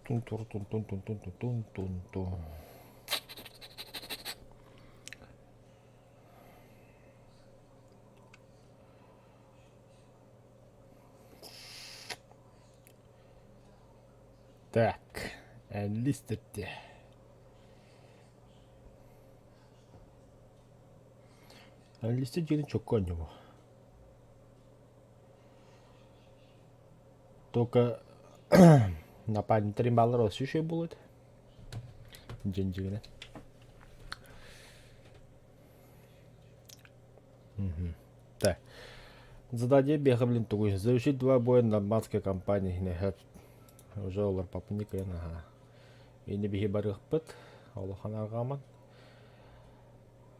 Тун-тур-тун-тун-тун-тун-тун-тун-тун. Так, листья. Листья не чоконего. Только на пани 3 балла рост еще будет. Деньги. Так. Задание бега, блин, тугой. Завершить 2 боя на нормандской кампании. Уже олар папник, ага. И не беги барых пыт. Олахана гаман.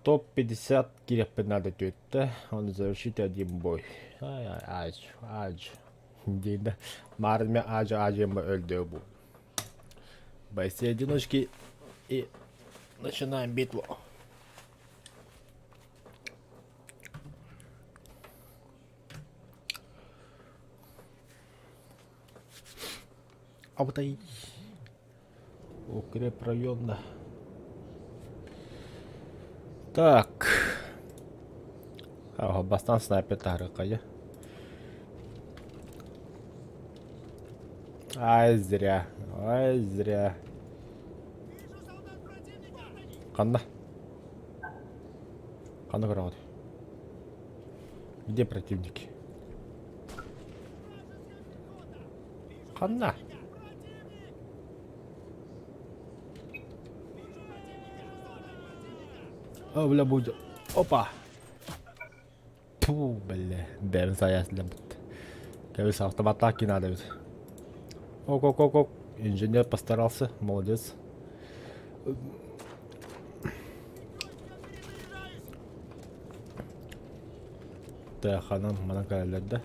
Топ-50 киреппен надо түйетті. Оны завершить 1 бой. Аж. Дейді. Марыме ажемі өлді бұл. Бойцы одиночки. И начинаем битву. Аутай. Укреп районно. Так. Бастан снайпер тарықайы. Ай, зря. Қанда қарауды. Где противники? Қанда? О, бля, будет. Опа! Фу, бля. Бәрін саясылым бұтты. Кәбіс автоматаки надо ведь. Ок. Инженер постарался. Молодец. Так, ханам, мана кәрелерді.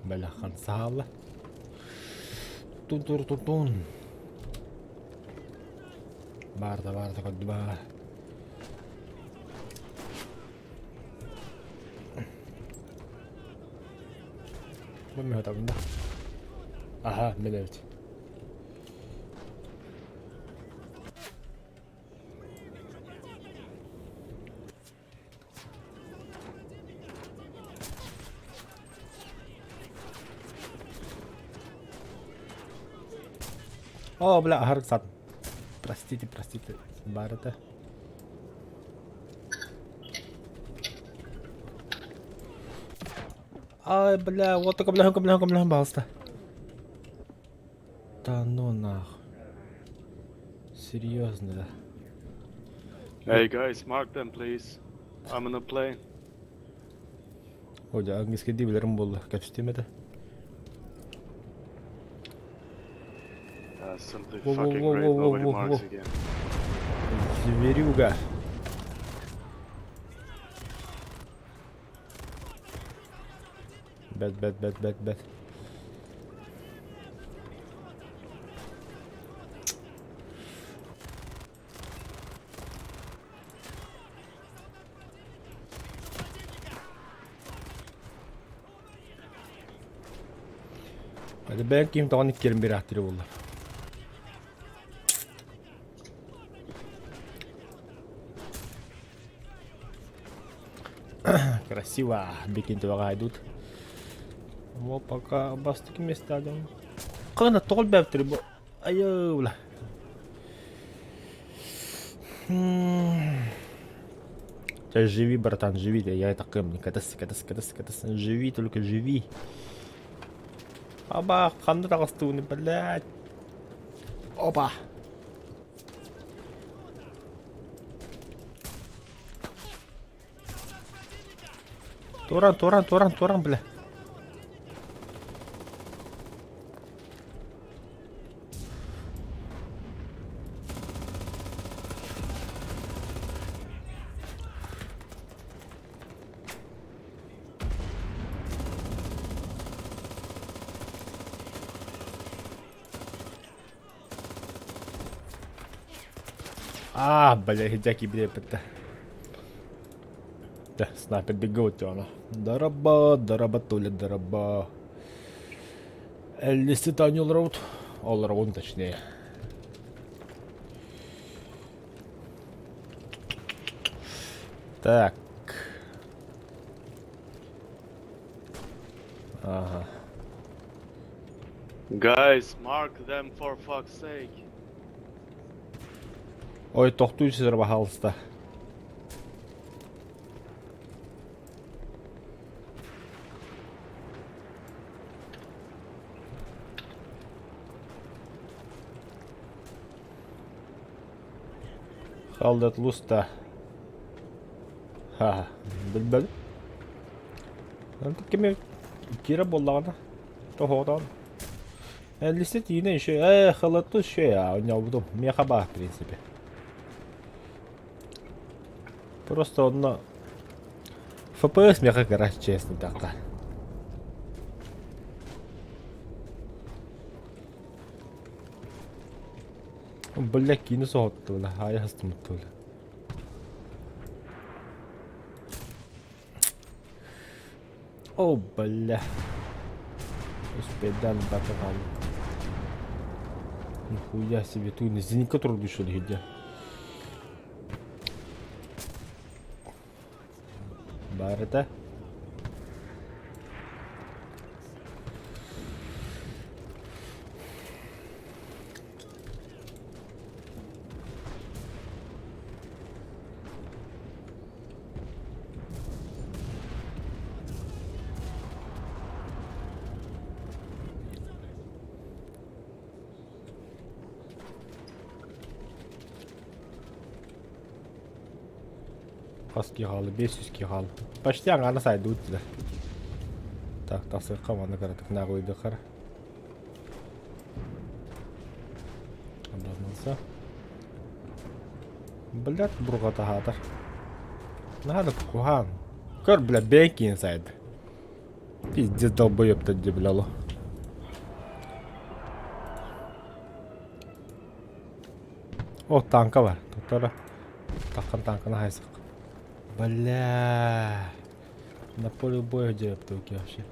Бәлі хан сағалы. Тун. Барды, көді бар. Бұл мен өтабында. Аха, мен өт. О, бля, Харксат. Простите. Барда. Ай, бля, вот только бля, пожалуйста. Да ну нахуй. Серьезно, да. Hey guys, mark them please. I'm on a plane. Ой, английский дивилерім болды. Кәпістемеді. Simply fucking great, nobody marks again. Зверюга. Бәт. Hadi ben kim tağın ikkerim bir ahtiri oldu. Красиво, bikin tuh идут. Mau пока бастыки места дам. Қана тоғыл бәптір бұл. Айо, бля. Живи, братан, живи. Я это камни. Катас. Живи, только живи. Аба, қанды тағыстуыны, блядь. Опа. Туран, бля. Бля, хиджаки билепетті. Да, снайпер бегут она. Дараба, Толя, дараба. Эллиситань олраут. Олраун, точнее. Так. Ага. Guys, mark them for fuck's sake. Ой, тоқтуйсыздар, пожалуйста. Халдат луста. Ха, білбіл. Кеме кира боллағана. Тоғодан. Листет yine еще, халату еще я, у него буду мехаба, в принципе. Просто одно FPS, мягко говоря, честно так-то. Бля, кино соғыттылы, ая хастымыттылы. О, бля. Успедан батаган. Нихуя себе, тут не зеника трудно что ли, где? Барыта. Kaski halı, 500 halı. Почти аңаны сайды өтті. Так, тасы қаманы қарадық, на қойды қара. Обратнался. Блядь, бұрға тағадыр. Надо кухан. Көр, бля, бейки инсайд. Пиздец долбоёб-то где, бляло. О, танка бар. Тоқтары. Таққан танканы хайсық. Бля. На поле боя где аптеки вообще?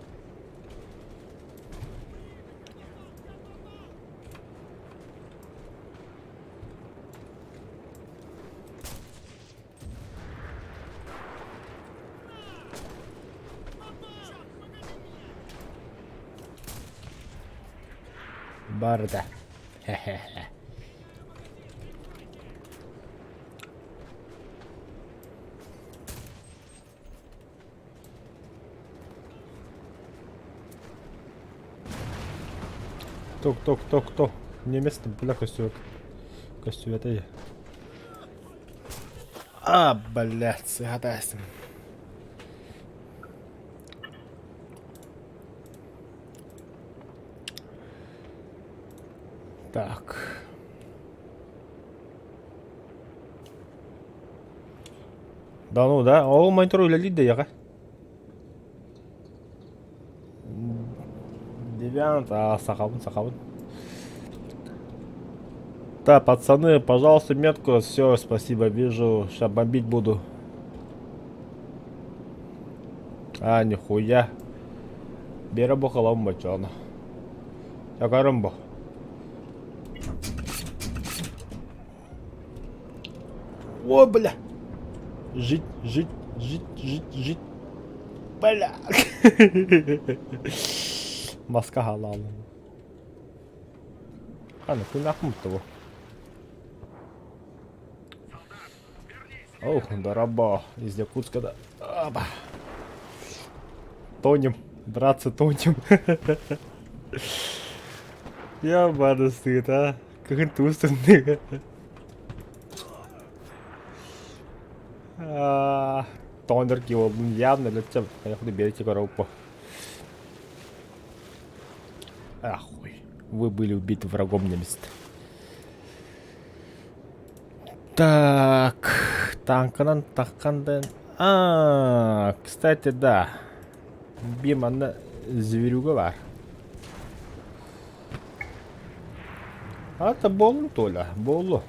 Барда. Хе-хе-хе. Кто? Не место, бля, костюм. Костюм это я. Блядь, сгадайся. Так. Да ну да, о, монитор үйлелейді яға. Девиант, сахабын. Да, пацаны, пожалуйста, метку, все, спасибо, вижу, сейчас бомбить буду. Нихуя. Бері бұқылам ба, чоны. Якарым ба. О, бля. Жить. Бля. Маска халалым. Нахуй нахмут-то. Ох, дараба. Из Якутска, да. Аба. Тонем. Братцы, тонем. Я бада стыд, а. Как интуитивный. Тонерки олдун явно летят. Поехали, берите коробку. Ахуй. Вы были убиты врагом немец. Так. Танканан таққандан. Кстати, да. Биманда зверюга бар. Это болу, Толя. Болу.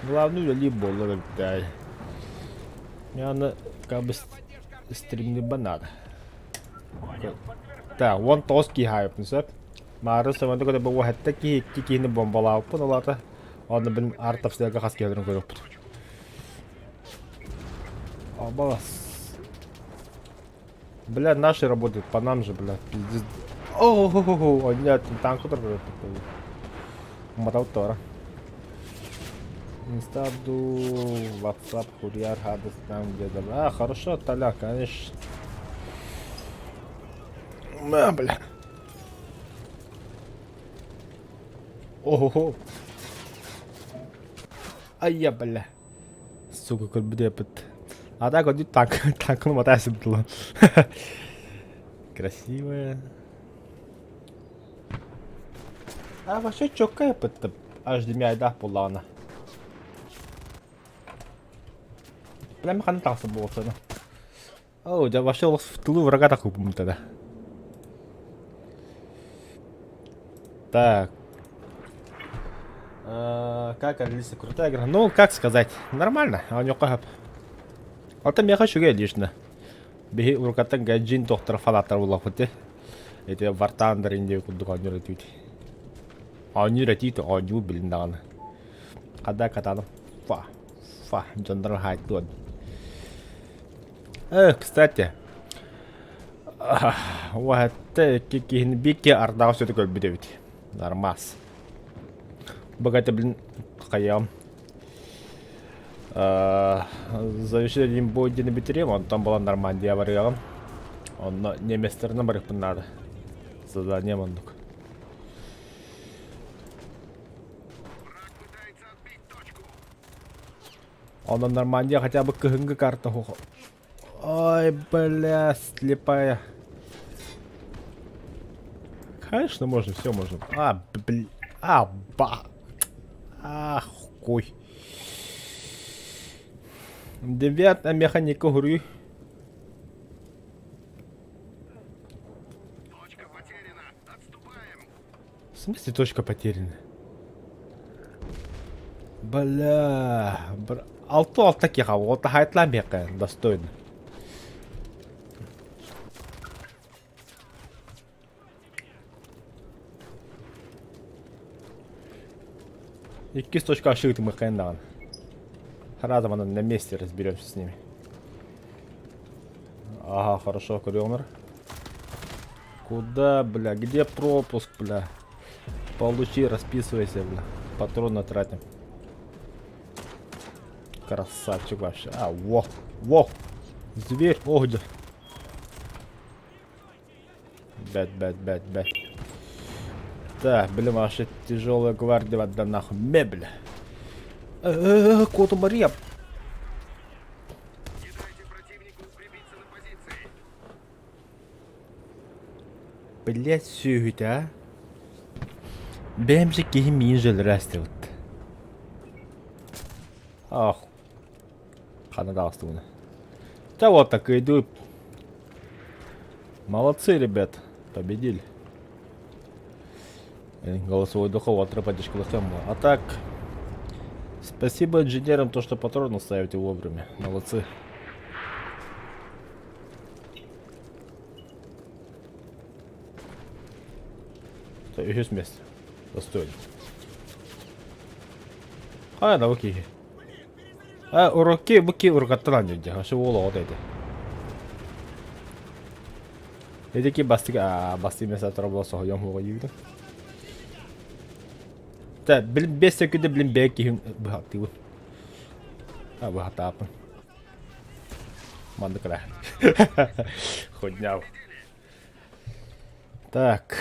Главную либо дай. Мне на как бы стримный банан. Так, вон тоски хайп, нсеп. Мары сама да бы вахатта ки не бомбалау пуналата. Он бин артов стега хаскелерин көрөп. Абас. Бля, наши работают по нам же, бля. Пиздец. О, нет, танк удар. Мотал Инстаду, WhatsApp, курьер, Хадес, там где-то. А, хорошо, Толя, конечно. Бля. Ого. Ай, я, бля. Сука, как бы депет. А так вот танк, ну мотайся было. Красивая. А вообще чё кэпет-то? Аж демя да полана. Прям хантался было цена. О, я вошел в тылу врага такой помню тогда. Так. Как Алиса крутая игра? Ну, как сказать, нормально. А у него как? Вот там я хочу лично. Беги уркатан гаджин доктор фалатар улафуте. Это вартандер инде кудуга нюретит. А нюретит, а ню билиндан. Когда катану. Фа, джандар хайт тут. Кстати. Вот кикин бики ардау все такое бедевит. Нормас. Богатый, блин, хаям. Завершили бой на битере, он там была Нормандия варила. Он не мистер номер их надо. Задание мандук. Он на Нормандия хотя бы кхнг карта. Ой, бля, слепая. Конечно, можно, все можно. Ах, кой. Девятая механика гры. Точка потеряна. Отступаем. В смысле точка потеряна? Бля. Алты таких, а вот хайтлан бека достойно. И кисточка ошибки мы хэндан. Разом на месте разберемся с ними. Ага, хорошо, Курионер. Куда, бля? Где пропуск, бля? Получи, расписывайся, бля. Патроны тратим. Красавчик вообще. Во. Зверь, огня. Бэт. Так, блин, ваша тяжелая гвардия вода нахуй. Мебель. Коту Мария. Не дайте противнику укрепиться на позиции. Блять, все это, а? Benim кихим жил растет. Ах. Ханадалство. Да вот так и иду. Молодцы, ребят. Победили. Голосовой духовый поддержка лохема. А так, спасибо инженерам, то, что патроны ставите вовремя. Молодцы. Так, еще с места. Достойно. Да, окей. Уроки, буки, уркаттан жинде. Ашы ол одайды. Эдеки басты меса тұрабыла соғайым хоға егді. Да, білім 5 секунде білім бәк кейін бұхатты бұл. Бұхатты апын. Манды кіра. Ходняв. Так.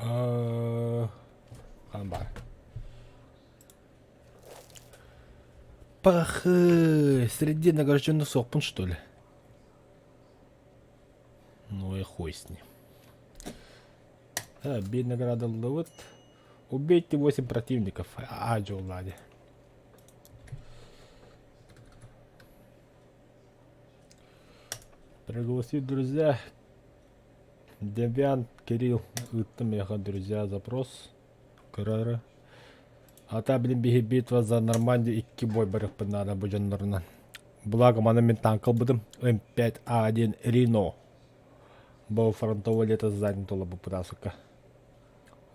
Хан бар. Пах, среди награжденных сопун, что ли? Ну и хуй с ним. Бей награда ловит. Убейте 8 противников. Аджо лади. Пригласить друзья. Девиант Кирилл. Ыттым яха, друзья, запрос. Кырары. Ата билин биһи битва за Нормандия 2 бой барықпын нада bu жандарынан. Благо мана мен танкал будым М5А1 Рено. Бұл фронтовый лето задний тола bu пытасыка.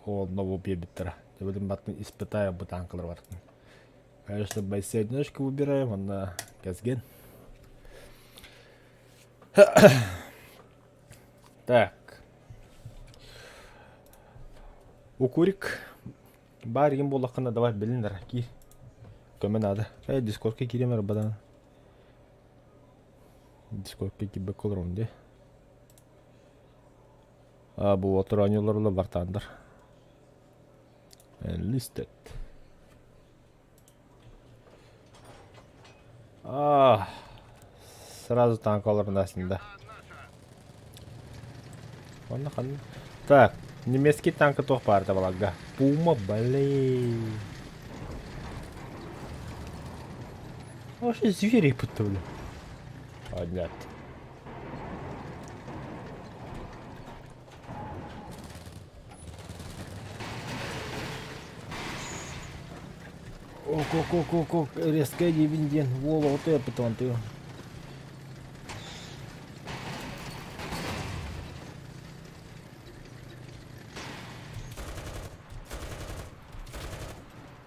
Ол новый бебиттера. Білім батын испытаем bu танкалар бартын. Конечно, бойцы одиночку выбираем, она газген. Так. Укурик. Бар ем болаққына давай біліндер. Ки. Көмен ады. Дискордқа керемер бадан. Дискордқа кебе колырым де. Бұл отыранеларлы бартандар. Enlisted. Сразу танкалардың астында. Так, немецкий танк тоқ барды балага. Пума, блин. Вообще звери пытали. Понятно. Ок, резко дивиден. Вола, вот это потом ты.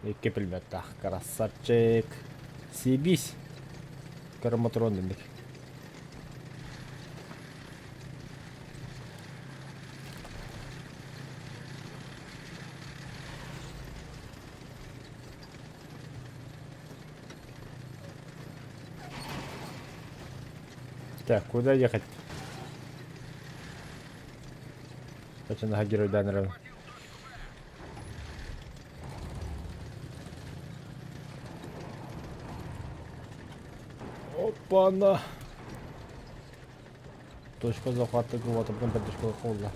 Екі пулемет, красавчик. Съебись. Карматронный. Так, куда ехать? Хочу на герой Даннера. Опа-на! Точка захвата грота, прям под точку холла.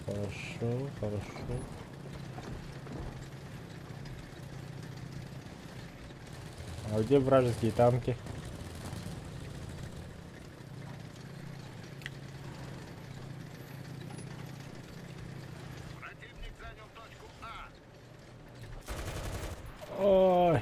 Хорошо, хорошо. А где вражеские танки? Противник занял точку А. Ой.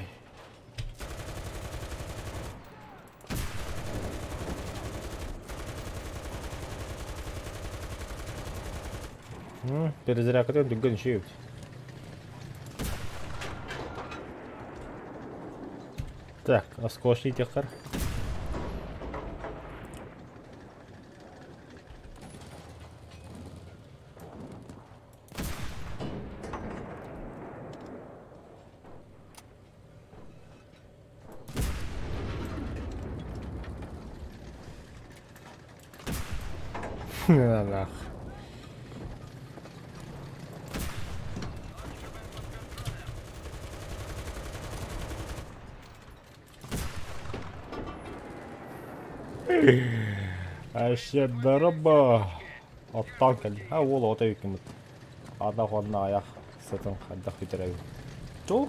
Перезарядка дүнген шеют. Так, оскошный техар. Нах. Әшет дұрыба. Оттан келді. Ол ота екіміт. Ада қорына аяқ сытын қаддақ бетерәгі. Чо?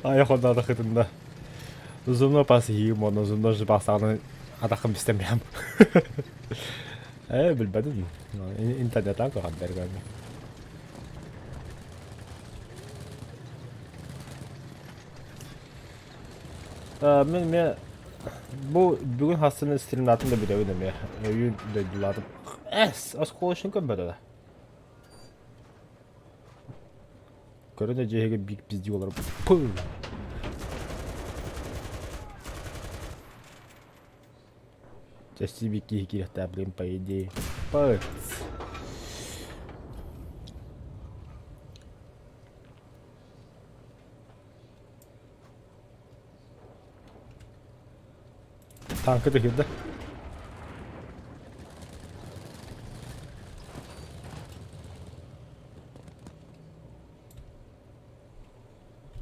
Аяқ қорына ада қытында. Ұзымна пасы егім оны, ұзымна жыбақсағының адақым істемейім. Білбәдім. Интернеттен қоған бәргәні. Мен бүгін хастының стримнатын да білеуін әме. Өйін да жүладым. Аз қолышын көн бәді да. Көріне жеге бик бізді олар. Пыл! Части бики хикирехта, блин, по идее. Пыц! Tankı da girdi.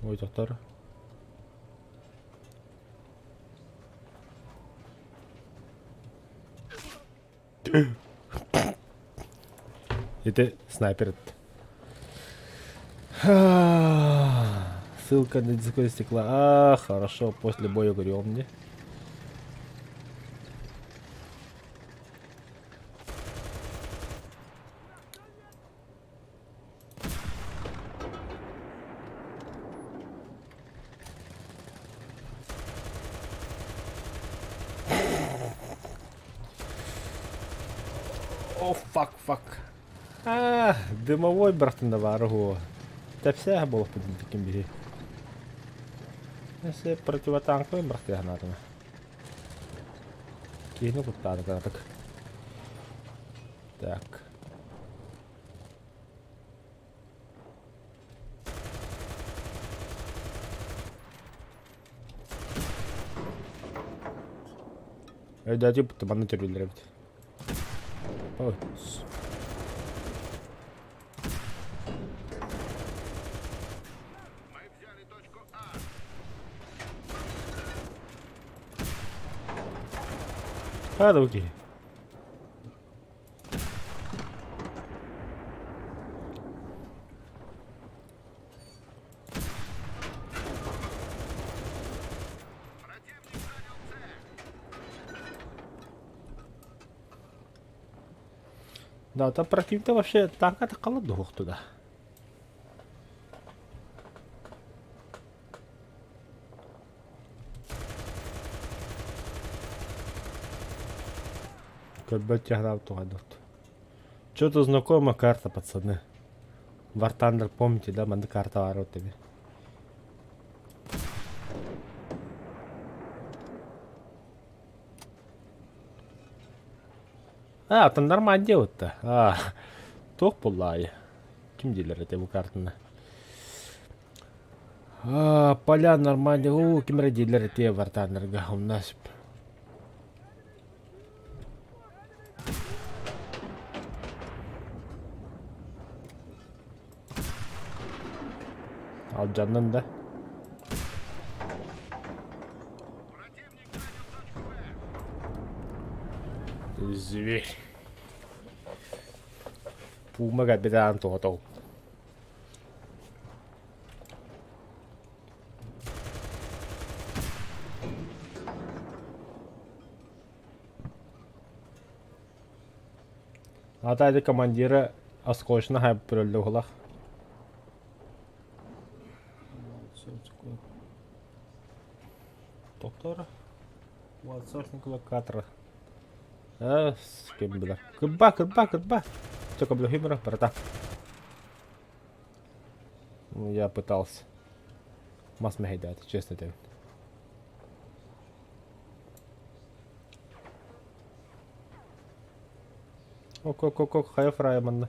Oyuncaklar. Это снайпер. Ссылка на диско стекла. Хорошо, после боя говорю мне. О, фак. Дымовой братында бар го. Тәпсә булып бит бири. Нәсе противотанковый брат ягнатына. Кейіні құттады қадық. Так. Öyle yapıp bana türlüler evet. Ой. Мы взяли точку А. Hadi okey. Противник занял цель. Да, там противник вообще танка қалады оқты да. Кабать я грав туга дот. Что-то знакомая карта, пацаны. War Thunder, помните, да, манда карта ворот тебе. Там нормально делать-то. Тоқ бұлай. Кім дейлер әте бұл картаны? Поля нормально. Кімірі дейлер әте War Thunder'ға. У нас... Al candan da. Противник занял точку Б. Зверь. Пума капитан Тото. Атайды командиры осколочно хайп бүрілді ғылақ. Доктор. Уатсошник локатора. С кем было? Кырба. Только был химера, братан. Ну, я пытался. Мас мехайдать, честно тебе. Ок, хай фрайман.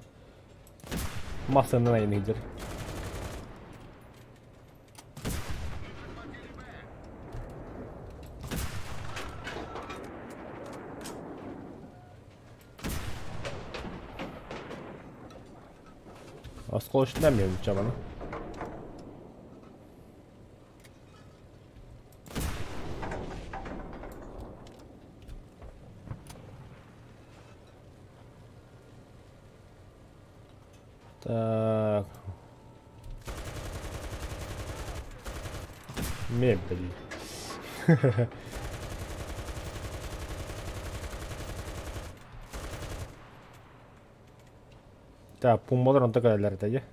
Масса на нейдер. Осколочно дәмеу чабаны. Так. Мебель. Так, пумалар онта кадалар тәге.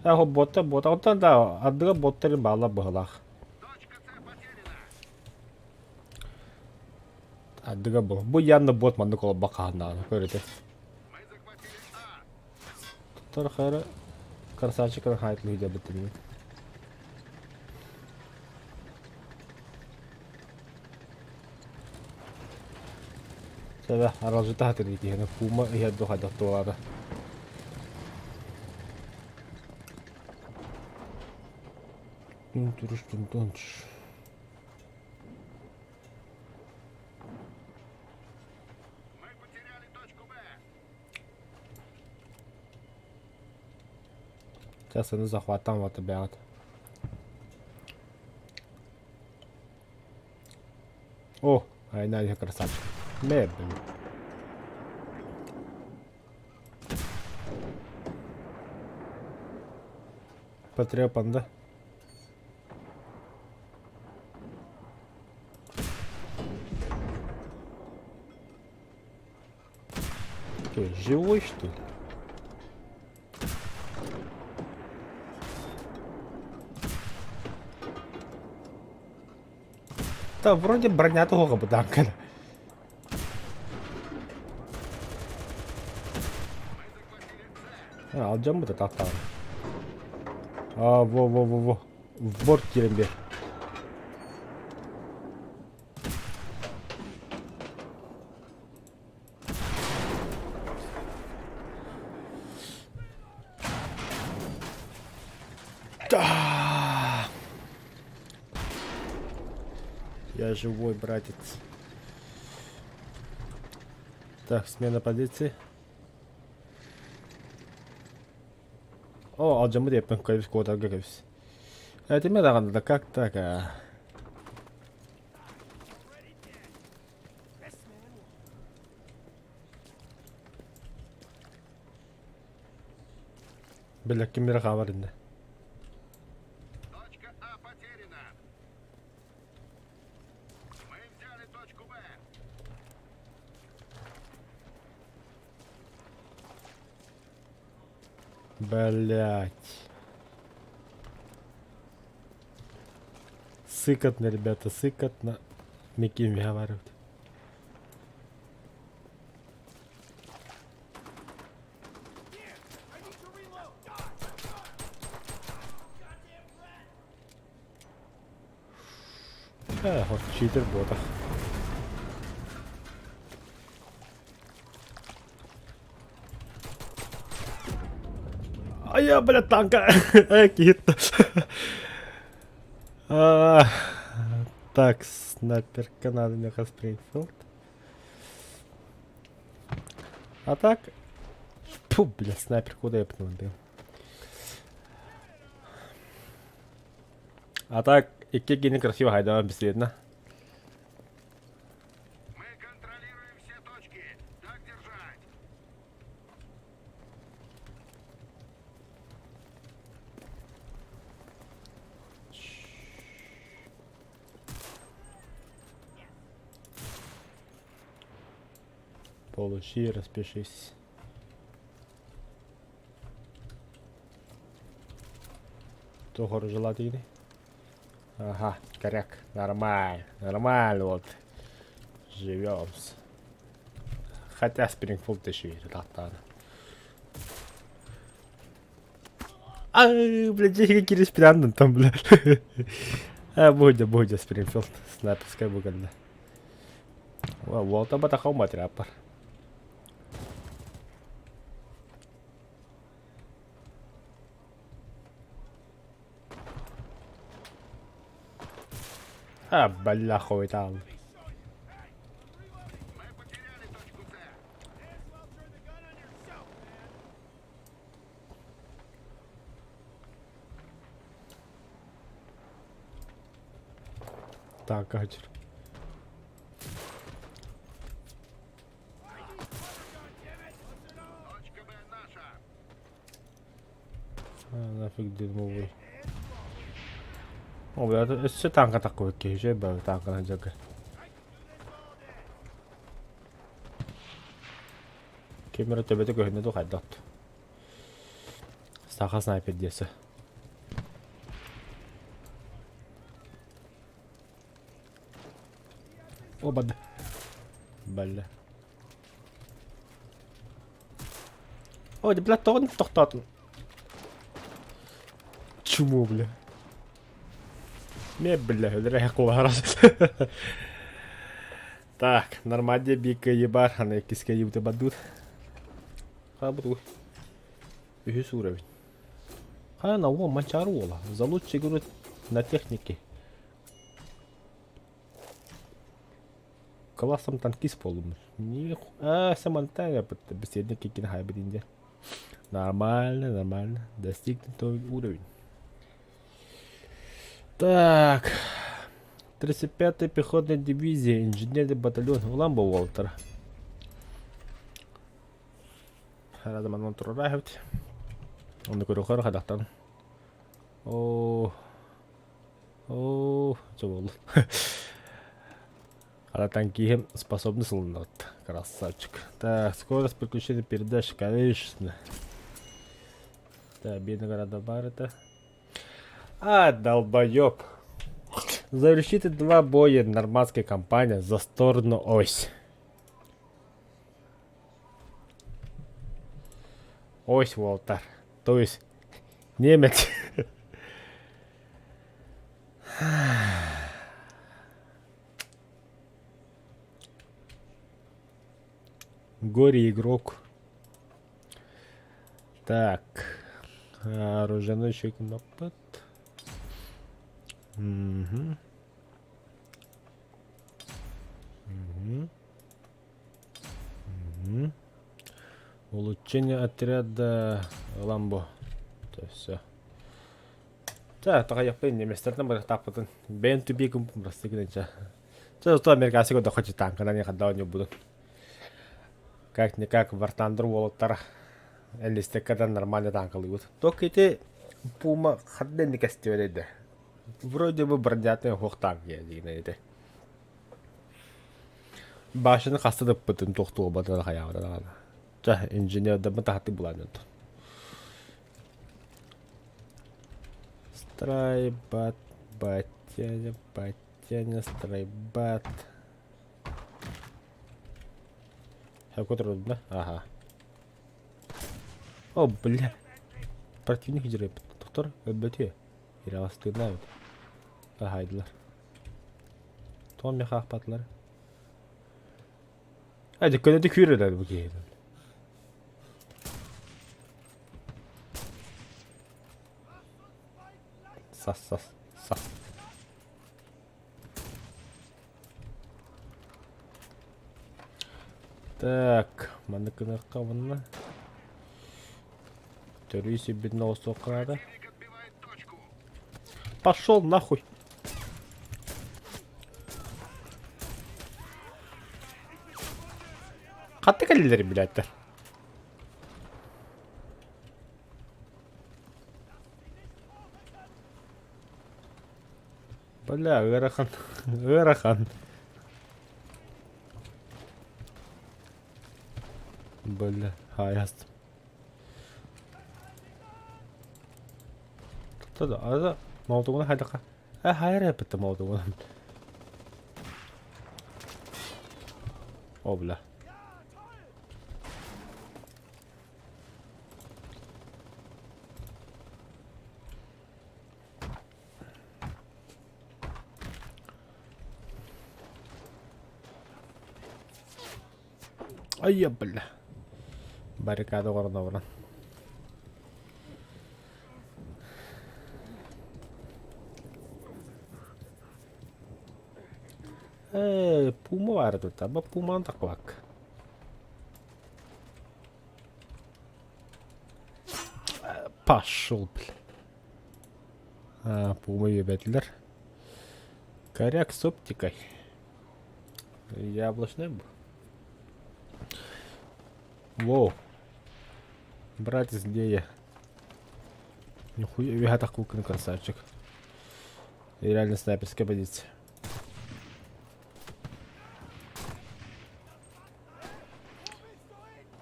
Хо ботта, онтан да адыга боттарын бағалап бұғылақ. Точка С потеряна. Адыга бұл. Бұл янны бот манды қолы бақағындағы. Көреді. Мы захватили А. Тұр қайры красавчикын хайтлы үйде бітірген. Сәбә аралжыта хатыр етігені. Пума үйәді қайдақты олады. Тунтуш. Мы потеряли точку Б. Сейчас они захватам вот ребят. О, айна красавчик. Мебель. Потрепан, да? Что, живой что ли? Да, вроде броня того танка. Alacağım mı da tahtanı? Aa во. В борт girin bir. Да. Я живой, братец. Так, смена позиции. О, alacağımı da yapın. Kayıp kodar görürüz. Evet, mi da как так, а? Бля, кемера хаварында. Точка А потеряна. Мы взяли точку Б. Блять. Сыкотно, ребята, сыкотно. Микими говорят. Вот читер ботах. А я, блядь, танка. Какие-то. Так, снайперка надо мне Спрингфилд. А так... Фу, блядь, снайпер куда я пнул, блин. А так, iki gini красиво хайдама беседно. Мы контролируем все точки. Так держать. Получи, распишись. Кто гору желательный? Ага, коряк. Нормально. Нормально вот. Живем. Хотя Спрингфилд еще и тахтана. Ай, блядь, какие респиранты там, блядь. Будь Спрингфилд. Снайперская выгодна. Вот об это хомать раппер. Бля, хуй там. Мы потеряли точку С. Так, катер. Точка Б наша. Нафиг дерьмовый. О, бля, это все танка такой, кейже, бля, танка на джага. Кемера тебе такой не духать дат. Стаха снайпер десе. О, бад. Бля. Ой, бля, тон тохтат. Чему, бля? Не, бля, дряхло раз. Так, нормально бика ебар, а на киска юта бадут. Хабру. Ühüs уровень. Ана, о, Манчарола. За лучший игру на технике. Классом танкист полумер. Самантая, беседники кинхайбринде. Нормально. Достигнут уровень. Так. 35-я пехотная дивизия, инженерный батальон Ламбо Уолтер. هذا من منطقة راهبت. عندك روخر خدعتن. О, что было? А танки способны сломать. Красавчик. Так, скорость переключения передач, конечно. Так, бедный города Баррета. Долбоёб. Завершите 2 боя нормандской кампании за сторону ось. Ось, Уолтер. То есть немец. Горе игрок. Так. Оружейный щит напад. Угу. Угу. Угу. Улучшение отряда Ламбо. То все. Так, только я понял, немецтерден бір таппытын. Бен тубигім просто генеча. Что американцы года хочет танк, когда не когда не будут. Как-никак вартандыр волоттар. Элистекадан нормально танк алып. Только эти Пума хадден не костюреді. Вроде бы бродятный хоқ танк я деген еді. Башыны қастыдып бұтын тоқты обадыр қаяғыда. Жа, инженерді бұн тағаты бұланы. Страйбат, батяня, страйбат. Какой трудно, да? Ага. О, бля. Противник жирает. Доктор, ÖBT. Ирава стыднают. Агайдылар. Том меха ақпатылар. Әді көнеті күйреді бұл кейді. Сас. Так, мандыкыны қабынна. Түрі себе на осу қырады. Противник отбивает точку. Пошел нахуй. Қатты кәлелер, блядь. Бля, ырахан. Бля, хаяст. Туда, аза молотугуна хайдака. Хайра бітті молотугуна. О, бля. Ай, бля. Баррикада орнауына. Пума var тут, ama Puma'nı tak bak. Пошел, бля. Пума ебетler. Коряк с оптикой. Яблочный был. Воу. Братец, где я? Нихуя, я такой красавчик. И реально снайперская позиция.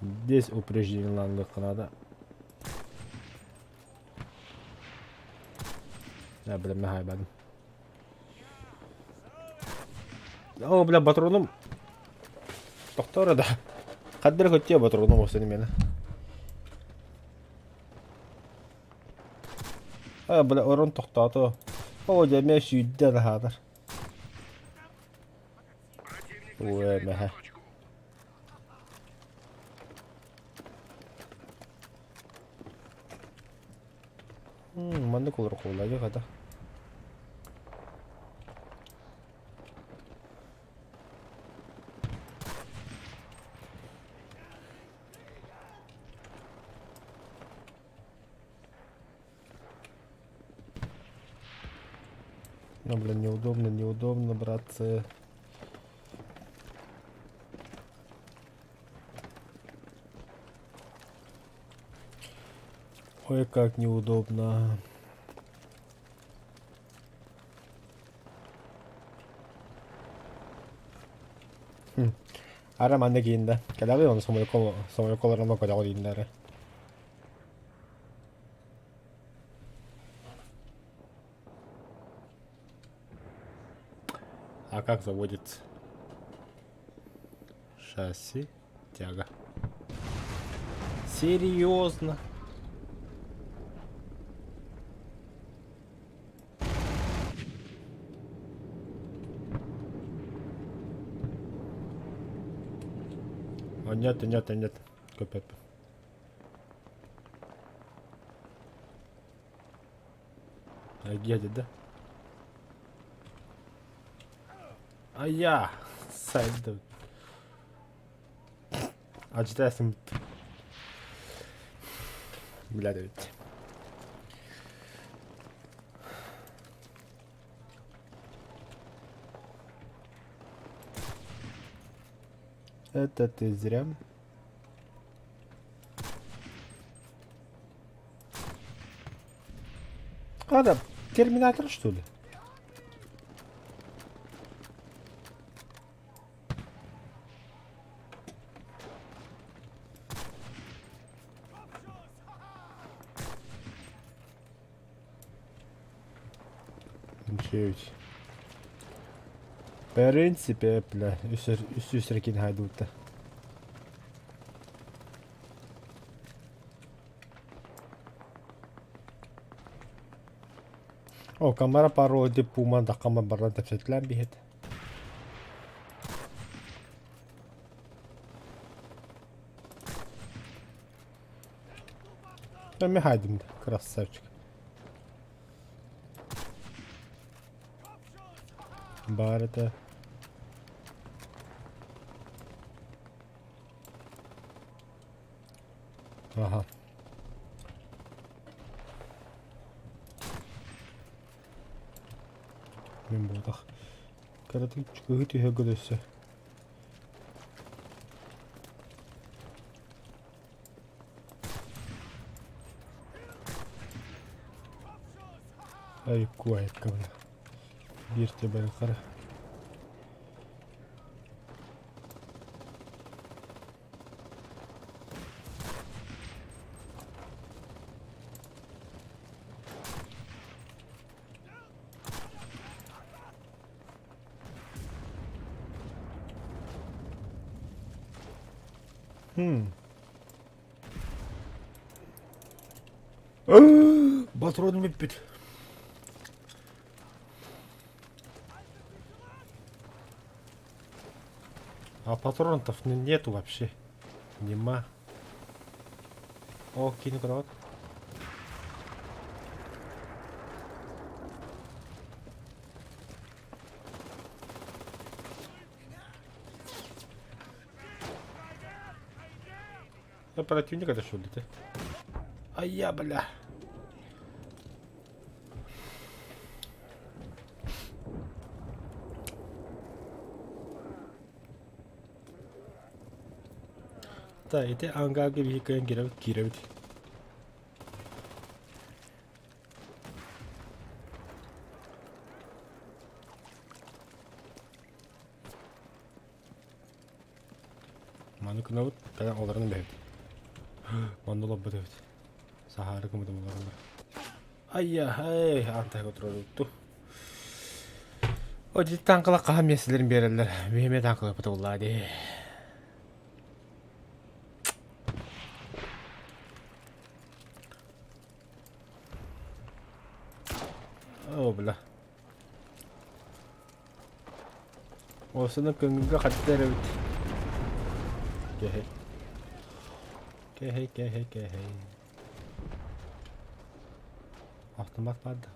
Здесь упреждение лангах надо. Я, бля, мягай, бля. О, бля, патроном. Доктора, да. Хаддер хотел патроном осы немені. Бля, орын тоқтаты. О, деме сүйдді хадыр. Ой, мягай. Маңды қолыр қолайды қада. Ну, блин, неудобно, братцы. Ой, как неудобно. Арам 안 되긴다. 게다가 오늘 소물 콜을 먹고 자고 있는데. А как заводится? Шасси, тяга. Серьезно? О, нет, нет, нет. Капец. Едет, да? А я! Сайд. Acıtasın. Бля, да ведь. Это ты зря. А, да, терминатор, что ли? Ничего. В принципе, бля, üstüne хайдут-то. О, камера пару деп пуманда камера бардан тепсетлен бихет. Ben mi haydim красавчик. Бар это. Ага. Мен болдық. Каратың чүкігі түйе көдесі. Ай, куайт кабына. Берте бәрі қара. Патроны бит. А патронов нету вообще. Нема. О, кинокроват. Я противник это что ли ты? А я, бля. Да, это ангага вихикаем гировать. Ману кына вот, когда оларны бәйт. Ману лоб бәйт. Сахары кымыды оларны. Ай, антайға отырады. О, дейді танқыла қағам меселерін берілдер. Бейме танқыла бұты олады. О, бля. Осыны көңілге қаттар өт. Кехей. Автомат барды.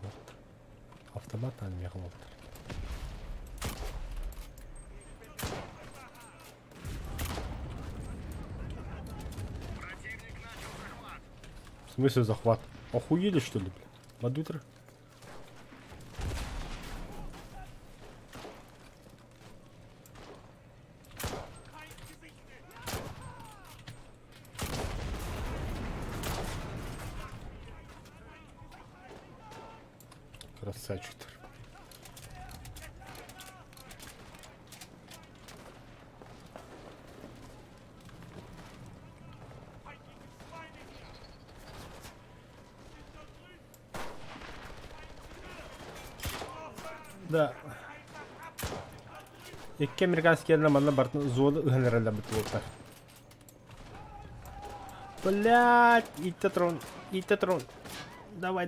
Автомат анмеғым олды. Противник начал захват. В смысле захват? Охуели что ли, бля? Мадутер? Красавчик-то. Да. Екі американский нормально бартын зоны генералда бітіп. Блять, итті трон. Давай.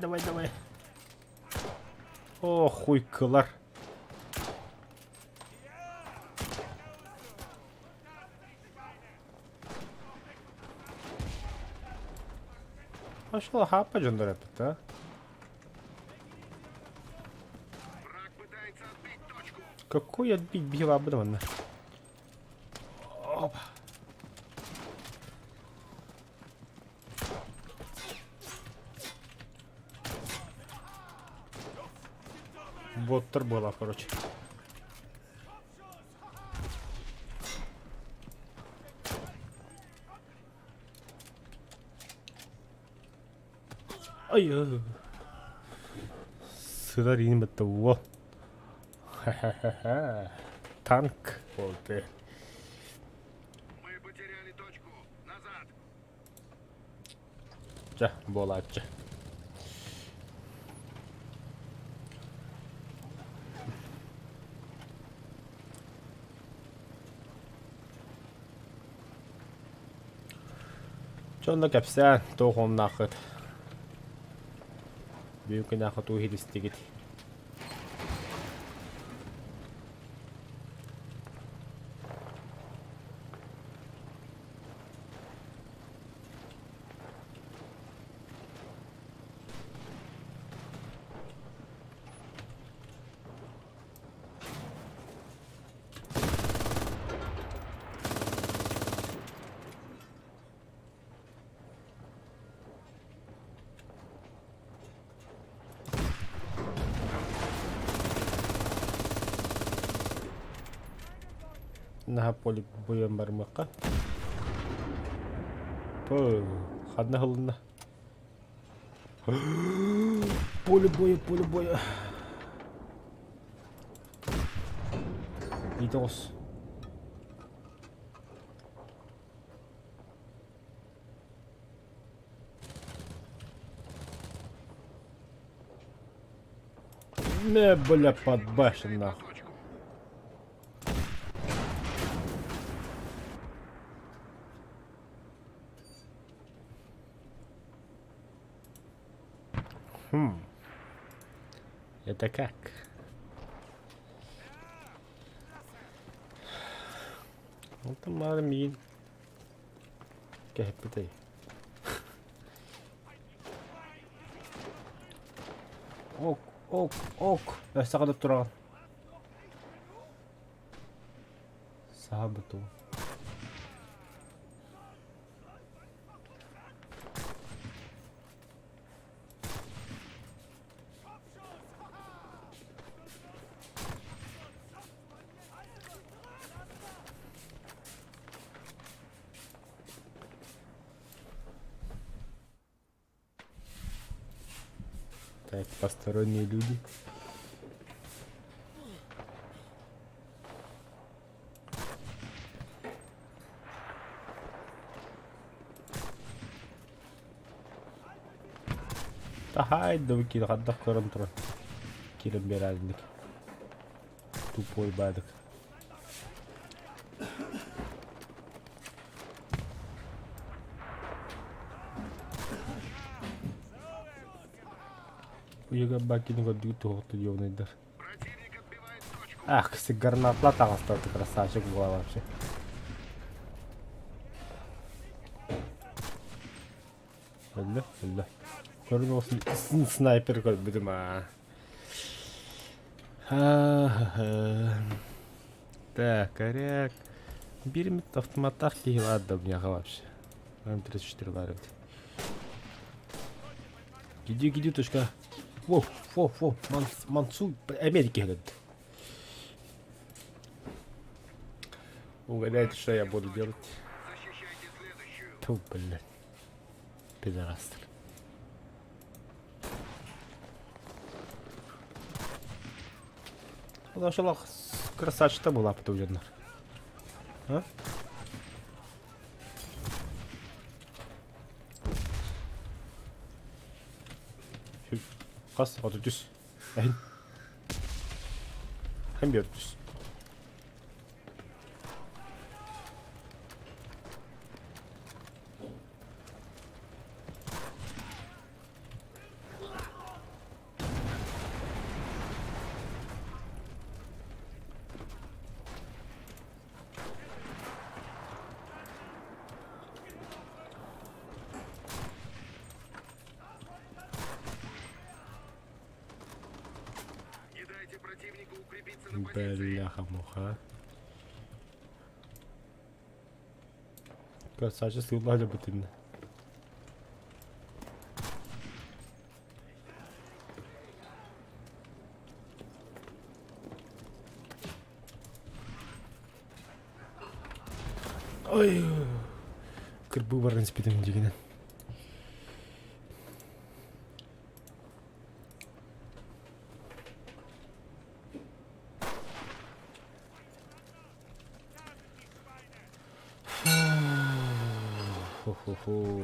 О, хуй кылар. Пошел хапать же это, а? Враг пытается отбить точку. Какой отбить била обдаванно? Опа. Боттер была, короче. Ай, сырарин это во. Ха-ха-ха. Танк. Вот ты. Мы потеряли точку. Назад. Жа, болачы. Чонда капса тохон нахат. Büyük nахат ухилистигит. Наха поле боем бармакка. По, хадна хылына. Поле боя. Идос. Не, бля, подбашен нахуй. Точку. Это как? Вот там армин. Кэпитэй. Ок. Ясагада тураган. Сабыту. Так, посторонние люди. Тахай, да выкид, отдах корантура. Кирим беральник. Тупой бадок. Уяга бакин годю тухту ёвнайдар. Противник отбивает точку. Ах, сигарнатлар тағастар, ты красавчик была вообще. Бля. Көрін осын снайпер көрбедім, Так, коряк. Берем автоматах кейл адда у меня вообще. М34 ларит. Гиди, точка. Во, Мансу, Америки этот. Угадайте, что я буду делать. Защищайте следующую. Тьфу, блядь. Пидорас. Ulan şu lak kırsaçta mı laptı uyanlar? Ha? Şu kas adı düz. Hem bir düz. противнику укрепиться на позиции. Бляха-муха. Красавчик, сила любительна. Ой. Кырбы барган спидим дегенен. Хо-хо-хо.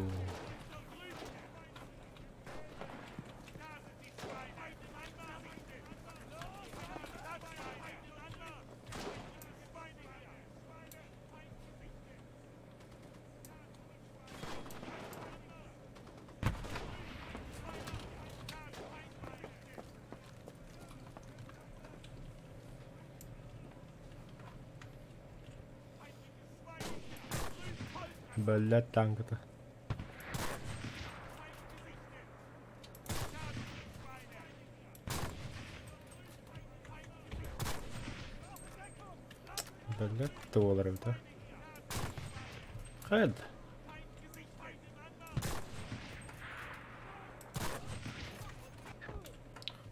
Блядь, танк-то. Блядь, $2, Хед.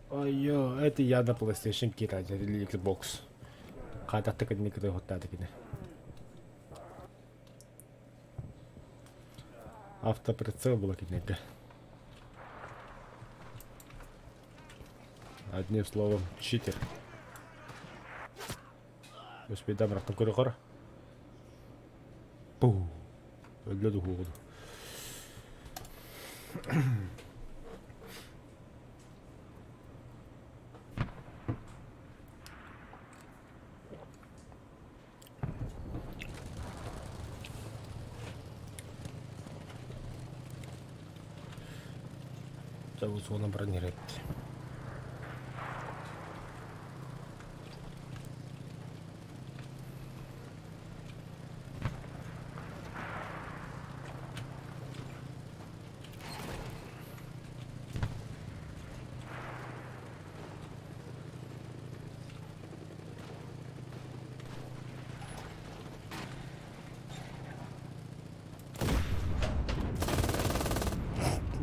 Ой-ё, это я на PlayStation кидать, или Xbox. Когда ты никогда вот так не. Автоприцел было кидника. Одним словом, читер. Успеем рахтом курихора. Пу. Для дугу. Зовут его на бронировать.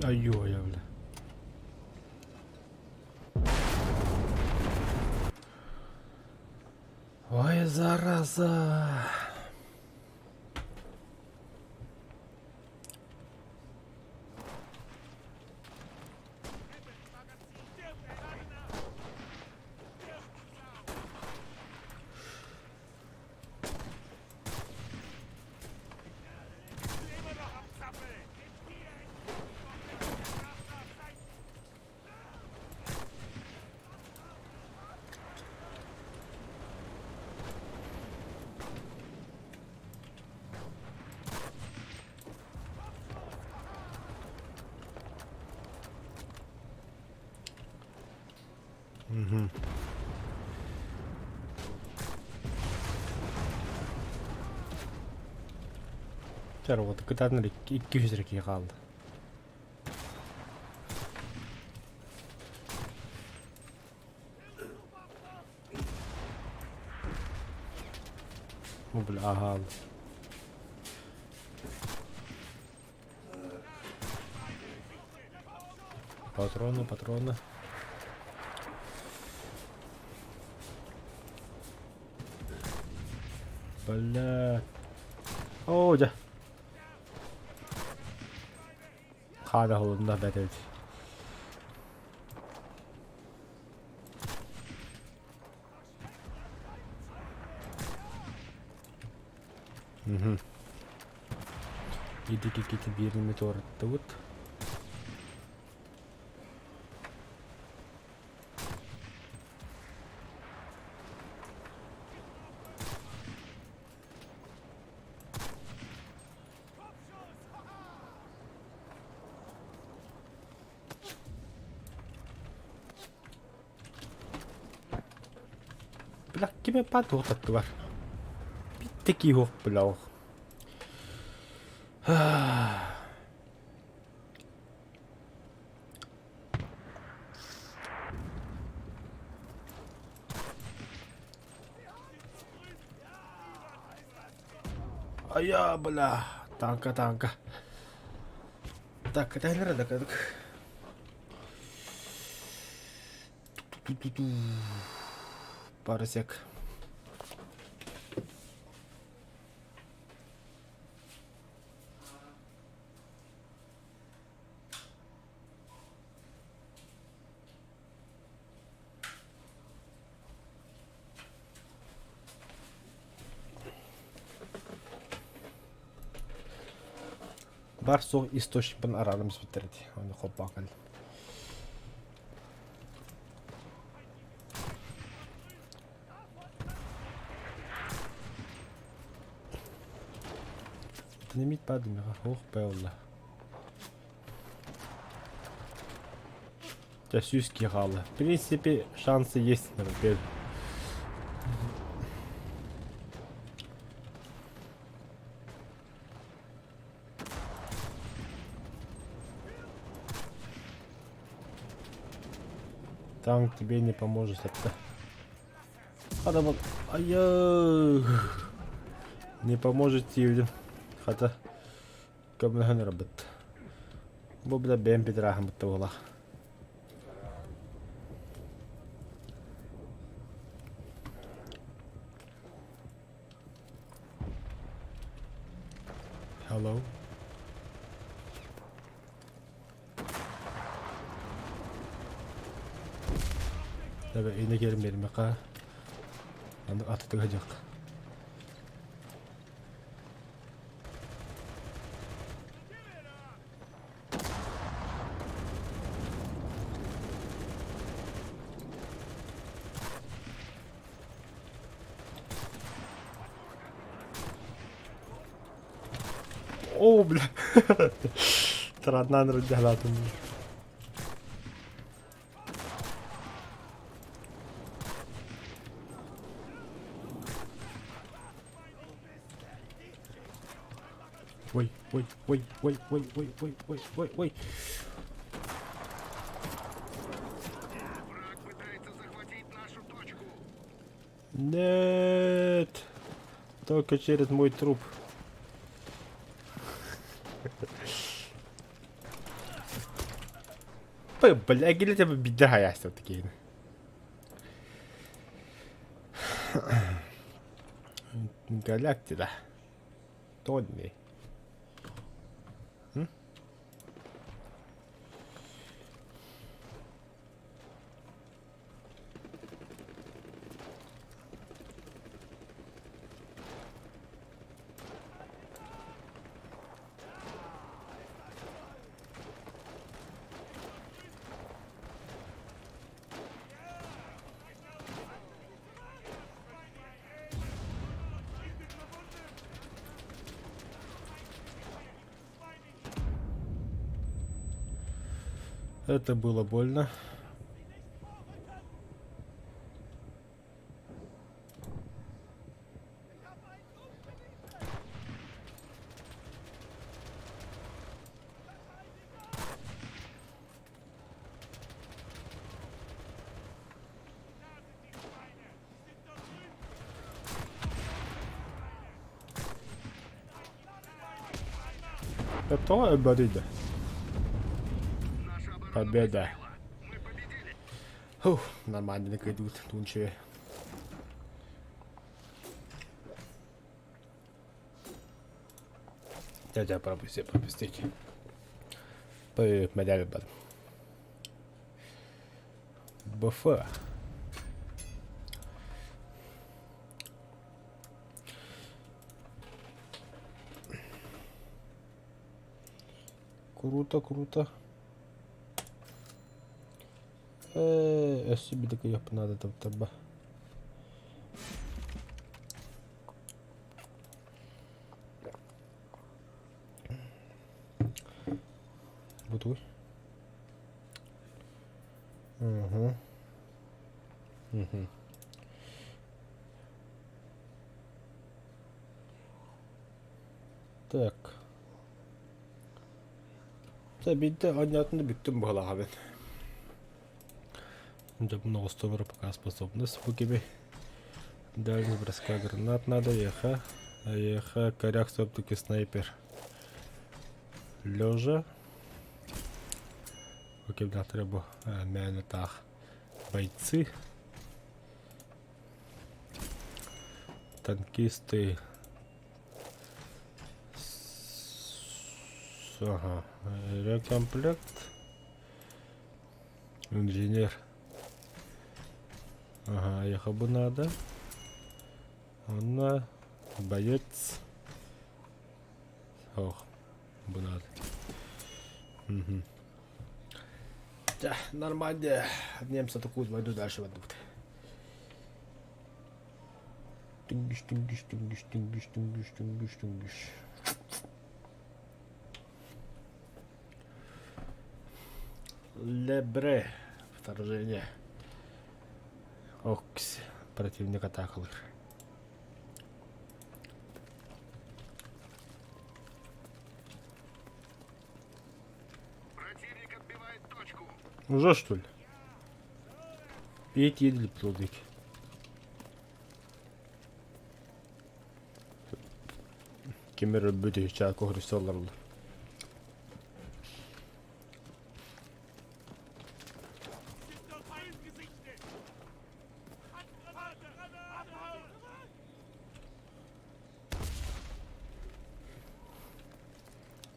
Ай-ой, бля. Ой, зараза. Угу. Чар вот кытаныр 200 реке калды. Ну бля, ага. Патроны. Бля. О, да. Хада холодно бетет. Угу. Иди какие-то бирный метеор. Это вот. Bırak kime pantolon var. Bir tek yok bırak. Ая, бля. Танка, танка. Так, это не надо, как. Ту-ту-ту. Парсек. Бар сол источникпен арамыз бітірді. Оны қопақыл. Динамит пади мега. Ох, бәулі. Тәсүйске қалы. В принципе, шансы есть, например. Танк тебе не поможет это. Адам, ая, не поможет тебе. Хотя, как бы не работает. Бобда бем петрахам бутовала. Hello. Tabii yine gelin benim yaka. Yani atı tıkacak. О, бля. Странно, наверное, Ой, ой, ой, ой, ой, ой, ой, ой, ой, ой. Враг пытается захватить нашу точку. Нет. Только через мой труп. Бля, гилетя беда я все-таки. Галактика. Тонни. Это было больно. Готовая победа. Наша оборона Победа. выстояла. Мы победили. Фух, нормально идут, тунчи. Дядя, пропустить. По медали бар. БФ. Круто, круто. Себе такой я надо там таба. Бутуй. Угу. Угу. Так. Tabii de hayatında büktüm bu abi. Чтобы много стовера пока способность в gibi. Дальность броска гранат надо ехать. Еха, коряк, все-таки снайпер. Лежа. Окей, нам треба мене так. Бойці. Танкісти. Ага. Рекомплект. Инженер. Ага, ехал бы надо. Она боец. Ох, бы надо. Угу. Да, нормально. Немцы атакуют, войду дальше войдут. Тынгиш, тынгиш, тынгиш, тынгиш, тынгиш, тынгиш, тынгиш. Лебре. Вторжение. Окс. Противник атакал их. Противник отбивает точку. Уже что ли? Пить едли плодик. Кемер бөтө чако христианлар.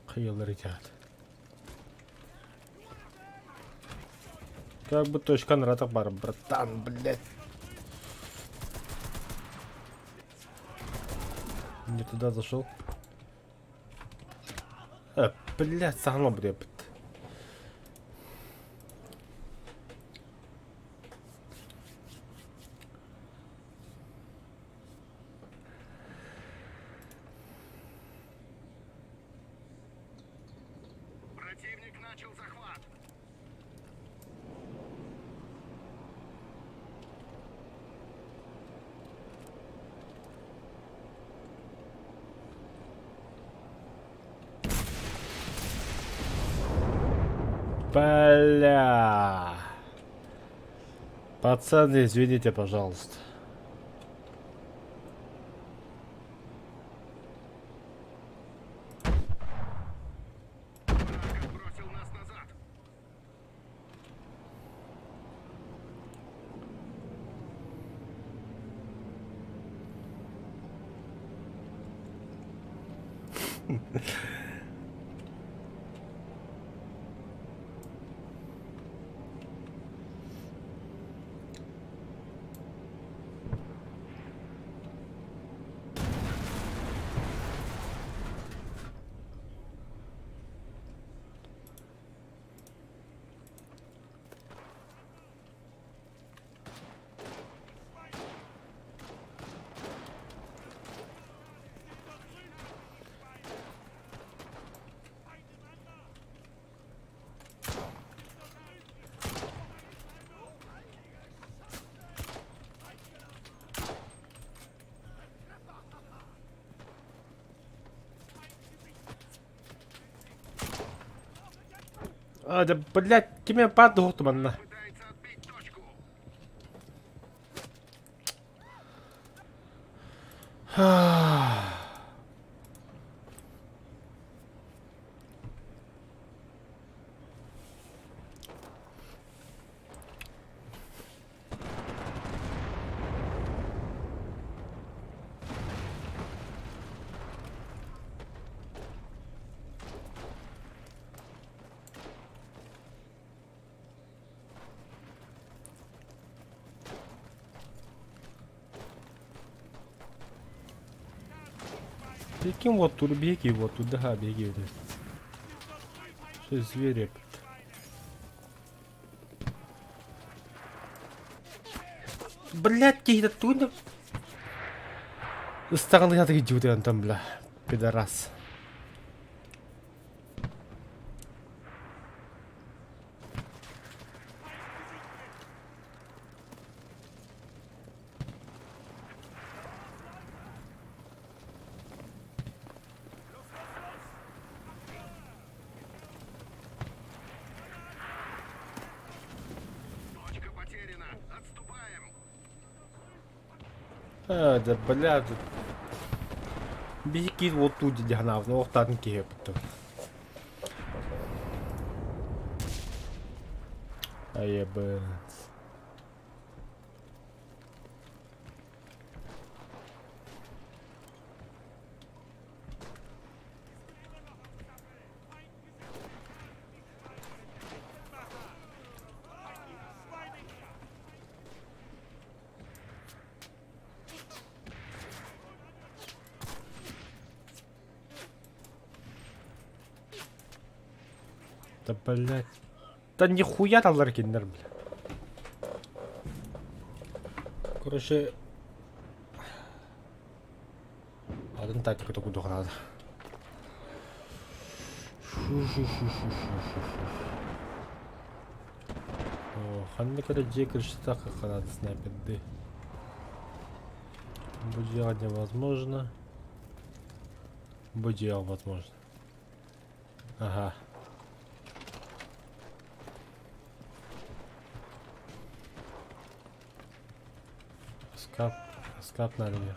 Хыялар идет. Как бы точка на ратах бар, братан, блядь. Не туда зашел. Блядь, согнал, блядь. Противник начал захват. Бля. Пацаны, извините, пожалуйста. Враг отбросил нас назад. Да, блядь, кеме падут, манна. Пытается отбить точку. Прикинь, вот тут беги, вот туда беги. Блядь. Что звери? Блядь, какие-то тут. Стороны отойдет, он там, бля. Пидорас. Точка потеряна. Отступаем. Да, бля, тут Бизики вот тут дигнав, но танки гепто. А я бы... Да блять. Да нихуя там ларкинер, бля. Короче... Один тактика только дух надо. О, ханны когда джекер так как надо снайпер, да. Будья невозможно. Будья возможно. Ага. Скап надо мне.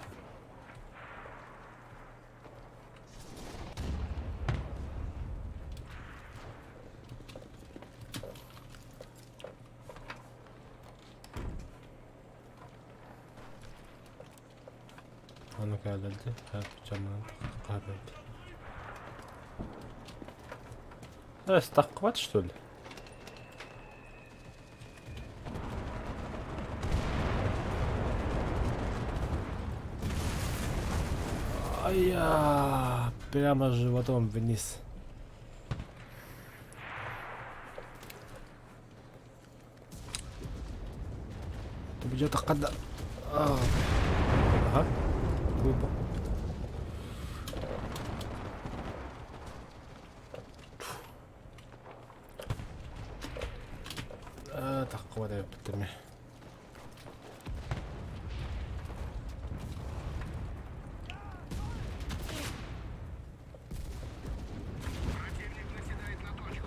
А ну-ка, дальше. Так, так хватит, что ли? Ай-я! Прямо животом вниз. Ты где так когда? Ага. Выпал. Так, хватает потом. Противник наседает на точку.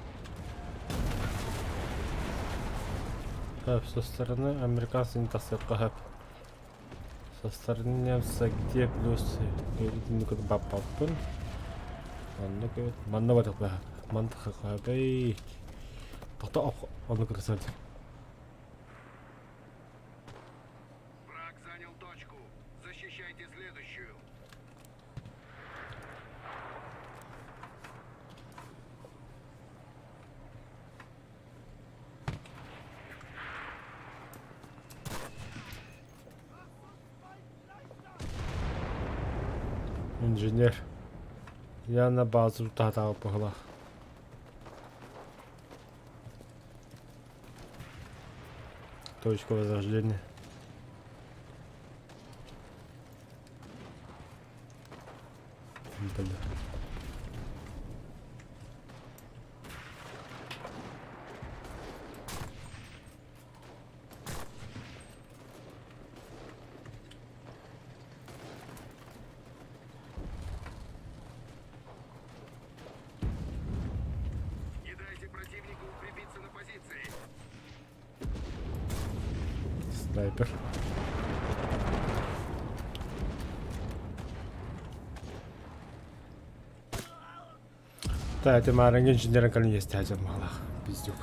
Со стороны американцев не так. Со стороны немца где плюсы? Ну-ка, бапапын. Ну-ка, манна вот это. Мантха хабей. Кто он красавец. Враг занял точку. Защищайте следующую. Инженер. Я на базу тата погла. Точка возрождения. Бля. Не дайте противнику укрепиться на позиции. Снайпер. Да, это маленький инженер, когда есть один малах. Пиздюк.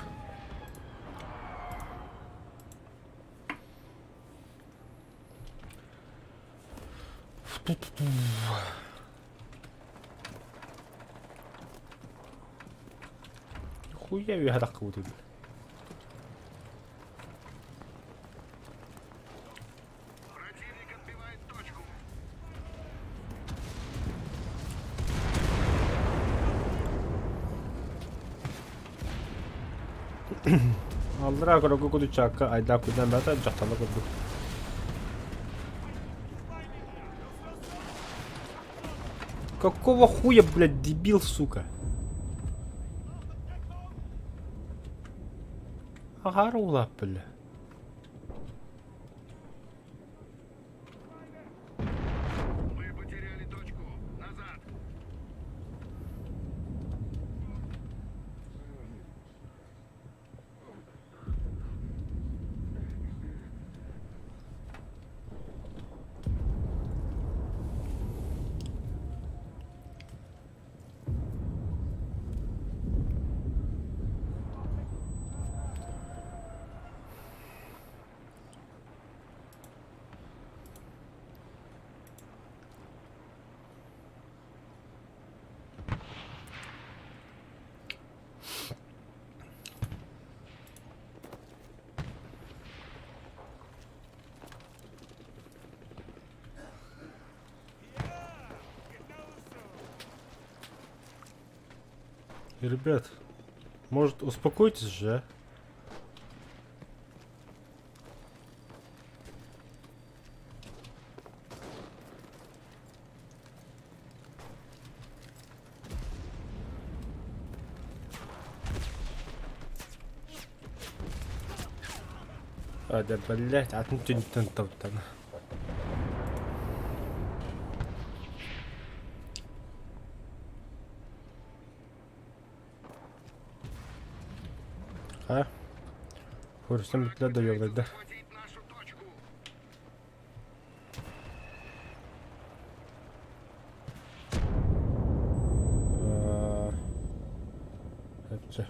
Хуя я так вот. Противник отбивает точку. Allora quello che tu cerca hai da qui da andata già stanno con Какого хуя, блядь, дебил, сука? Агарула, бля. Вы потеряли точку. Назад. Ребят, может, успокойтесь же, а? Да, блять, а ты там. А? Фурсом для доёбать, да? Захватить нашу точку. Это...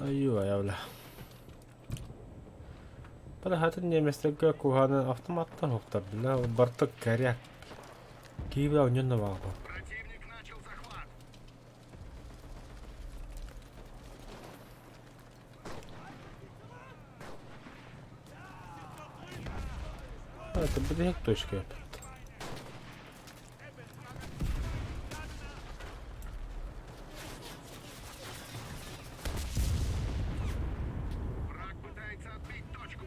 Аюу, явля. Парахатын неместеге куханы автоматтан хуктар биле, бартык коряк. Киеве оньонна багы. Противник начал захват. Это будет точка. Враг пытается отбить точку.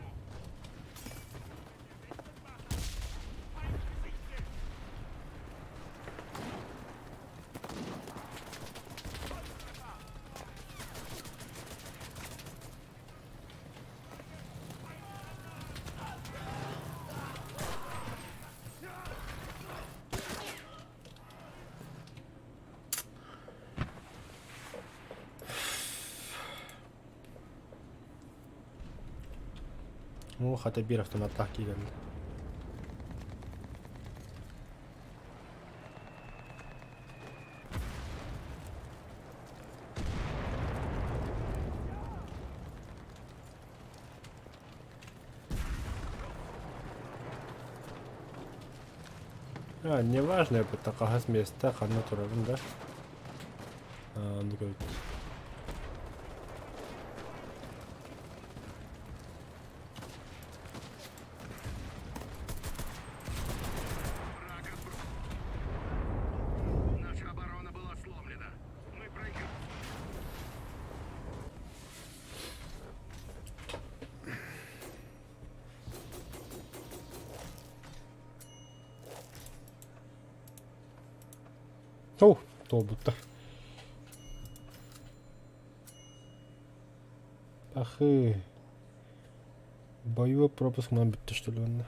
Ну, хотя бир автоматтак киген. Неважно, это такая места, ханна турабын, да? Ну, говорит. Враг отброшен. Наша оборона была сломлена. Мы проиграли. Оу, толбутта. Ахы. Боевой пропуск нам битти, что ли, он?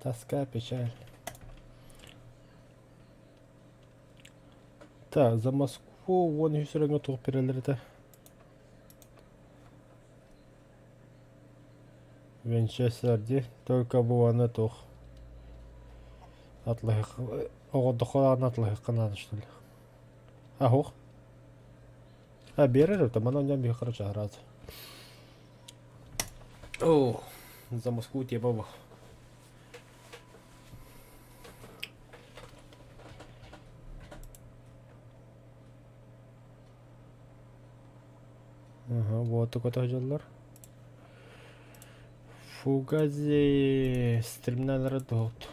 Тоска, печаль. Так, за Москву вон юсереңе туғып берелер. Винчестерде только буаны тух. Атлах. Оғоддықлаған атлах надо, что ли? Ахух. Берер, там оно не бихар чарат. О, за Москву тебе баба. Ага, вот такой-то жоллар. Фугази стримнайлары дот.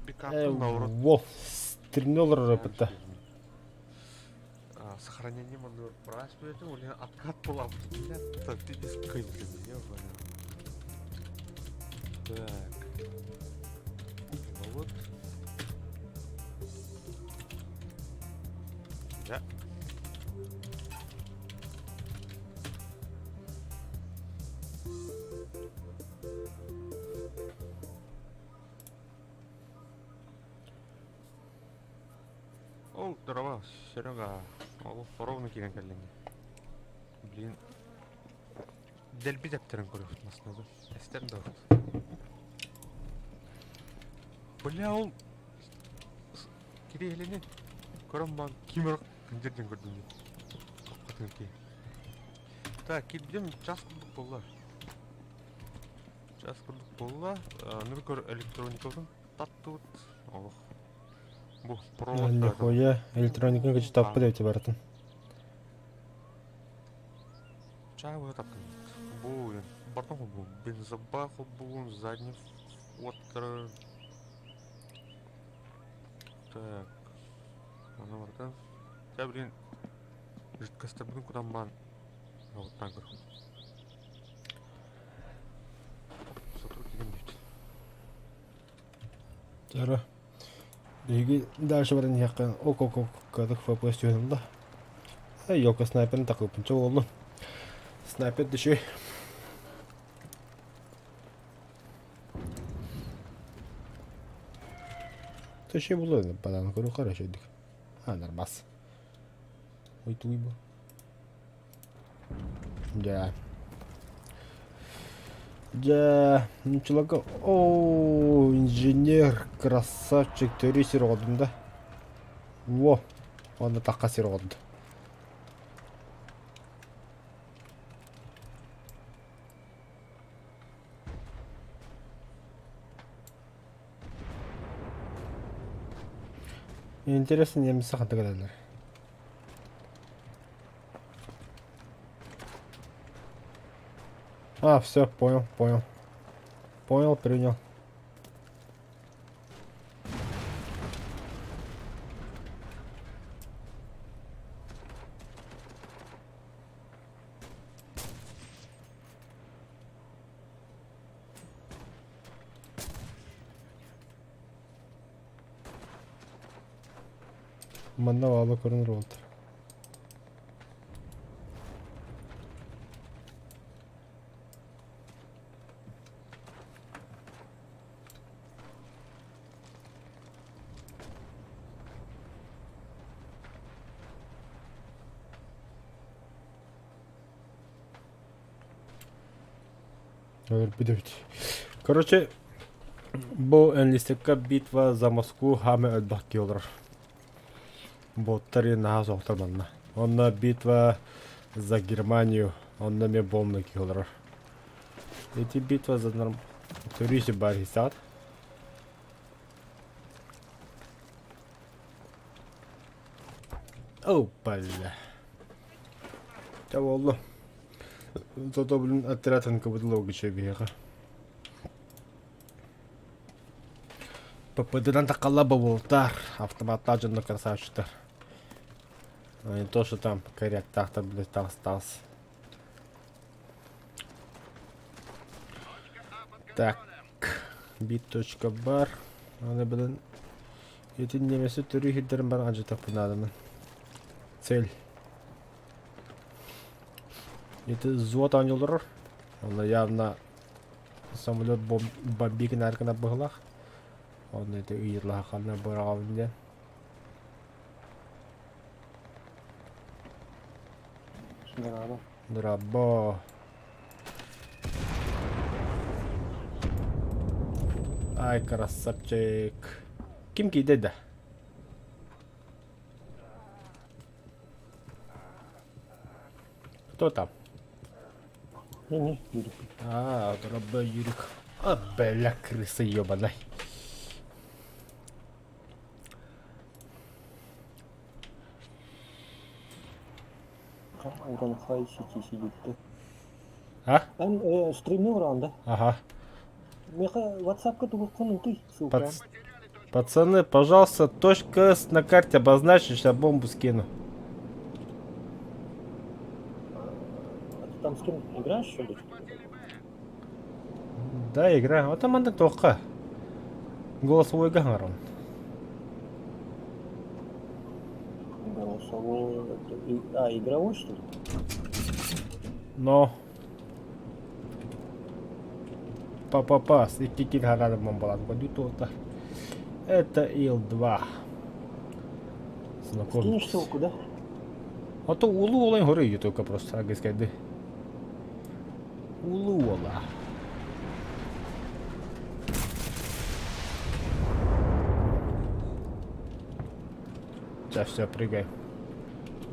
Бекаптың науры Во, стримнялар рапыта. сохранение можно брать, поэтому или откат была. Так, ты без кайфа, я понял. Так. Ну вот. Да. О, здорово, Серега. Ол ровно келген кәлленге. Блин. Дәл бит әптерін көріп насына да. Әстерін да орды. Бля, ол... Кере еліне. Көрім баған кемер күндерден көрдім де. Қаққатын ке. Так, кет білем, час күрдік болла. Час күрдік болла. Нүр көр электроникасын татты бұд. Олық. Бұл провод. Нихуя, электроника гэж таппы деп баратын. чаевый таптым. Бу, бортом бу, бензобак бу, задний фотор. Так. Ана бартан. Я, блин, жидкостьтер бүгін кудан бан. Вот так вот. Сотру кидем дейт. Жара. Биги дальше баран яққан ок кадық фапас жөнімді. Елка снайперін тақып пунча олды. Снайпер düşüyor. Düşüyor buluyor. Badanı kuru karışıyorduk. Ha, nормас. Ой, туй bu. Человек, о, инженер, красавчик, террисер одында. Во, он таққа сер одында. Интересно, немец саханта кадалар. А, все, понял. Понял, принял. Мандавала көрінір отыр. Короче, бұл әнлістікке битва за Москву хаме өлбақ келдір. Боттары наға соқтыр манна. Онна битва за Германию, онна ме бомны келдір. Эти битва за туризм бар хисат. Оу, бля. Та воллы. Зато, блин, отрядын кабыдылы өгіче бейға. ППД-дан тақалла болтар. Автоматта жынды красавчықтар. Не то, что там коряк так-то, блядь, тағыс. Так. Бит точка бар. Аны білін. Етін немесі түрі хиддерін бар ғанжы тапынадымын. Цель. Это зот анжелдыр. Оны явно самолет бомбиkin әркіна бұғылақ. Оны это үйірліға қалына бұраға өнден. Драбо. Ай, красавчик. Ким кидеді? Кто там? Не, Юрик. А, Драбо Юрик. А, бля, крыса ебаная. Оған хай сети сидетті. А? Ән стримне ұрағында. Ага. Меха ватсапқа тұғыр құнын тұй. Ссылка. Пацаны, пожалуйста, точка С на карте обозначить, сейчас бомбу скину. Ты там с кем играешь, что ли? Да, игра. Вот там анда тоққа. Голосовой гангарон. Голосовой... игровой, что ли? Но. Папа-пас. И кикит харада бомбалат. Это Ил-2. Скинешь ссылку, да? А то улу олайн хорейді только просто агескайды. Улу ола. Сейчас все, прыгай.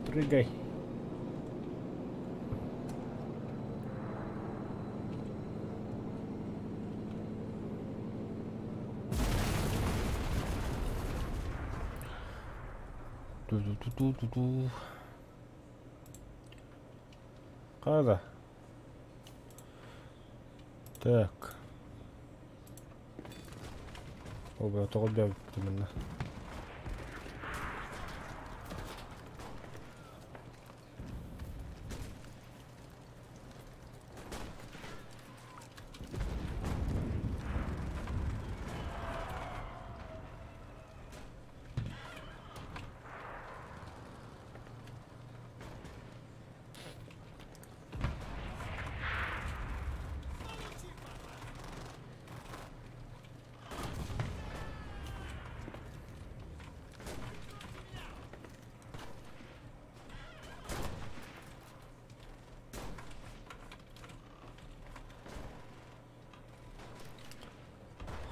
Прыгай. Ту-ту-ту-ту-ту. Қайда? Так. Оба, тоғыз бәу тімінна.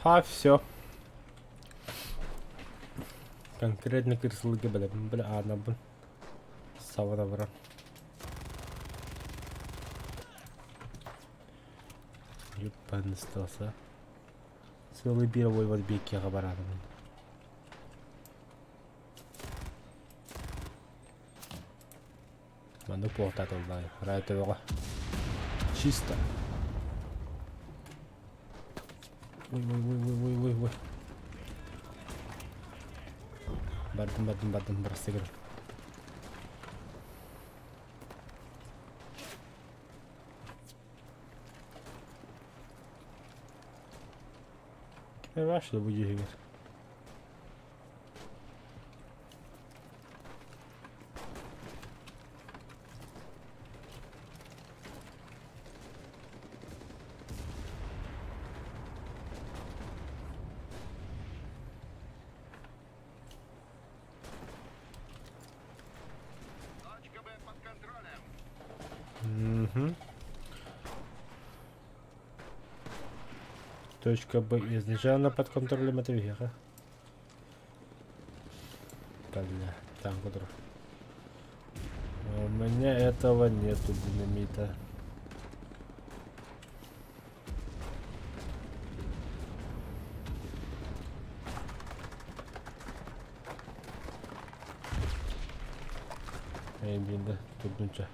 А, все. Конкретно кырсылыгы білем. Біле анабын. Савана барам. Юппан остался. Целый бировой вот беки барадым. Манду плохо толдай. Райт его. Чисто. Ой. Бардым, бросыгры. Başla bu gibi. Точка Б под контролем. Угу. Точка Б изначально под контролем этого века. Бля, там куда? У меня этого нету динамита. Эй, блин, да, тут ничего.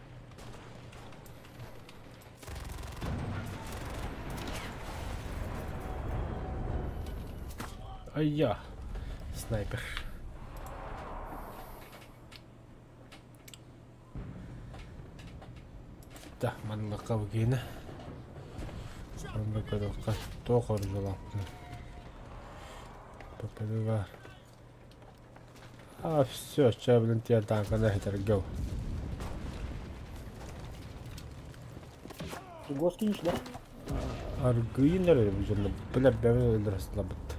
Ай-я, снайпер. Да, манга кавгена. Манга кадока тохор жолапны. Попадува. А, все, сейчас, блин, тебя танка нахер гел. Ты гос кинешь, да? Аргуинер bu canım. Bile öldürürsün la bitti.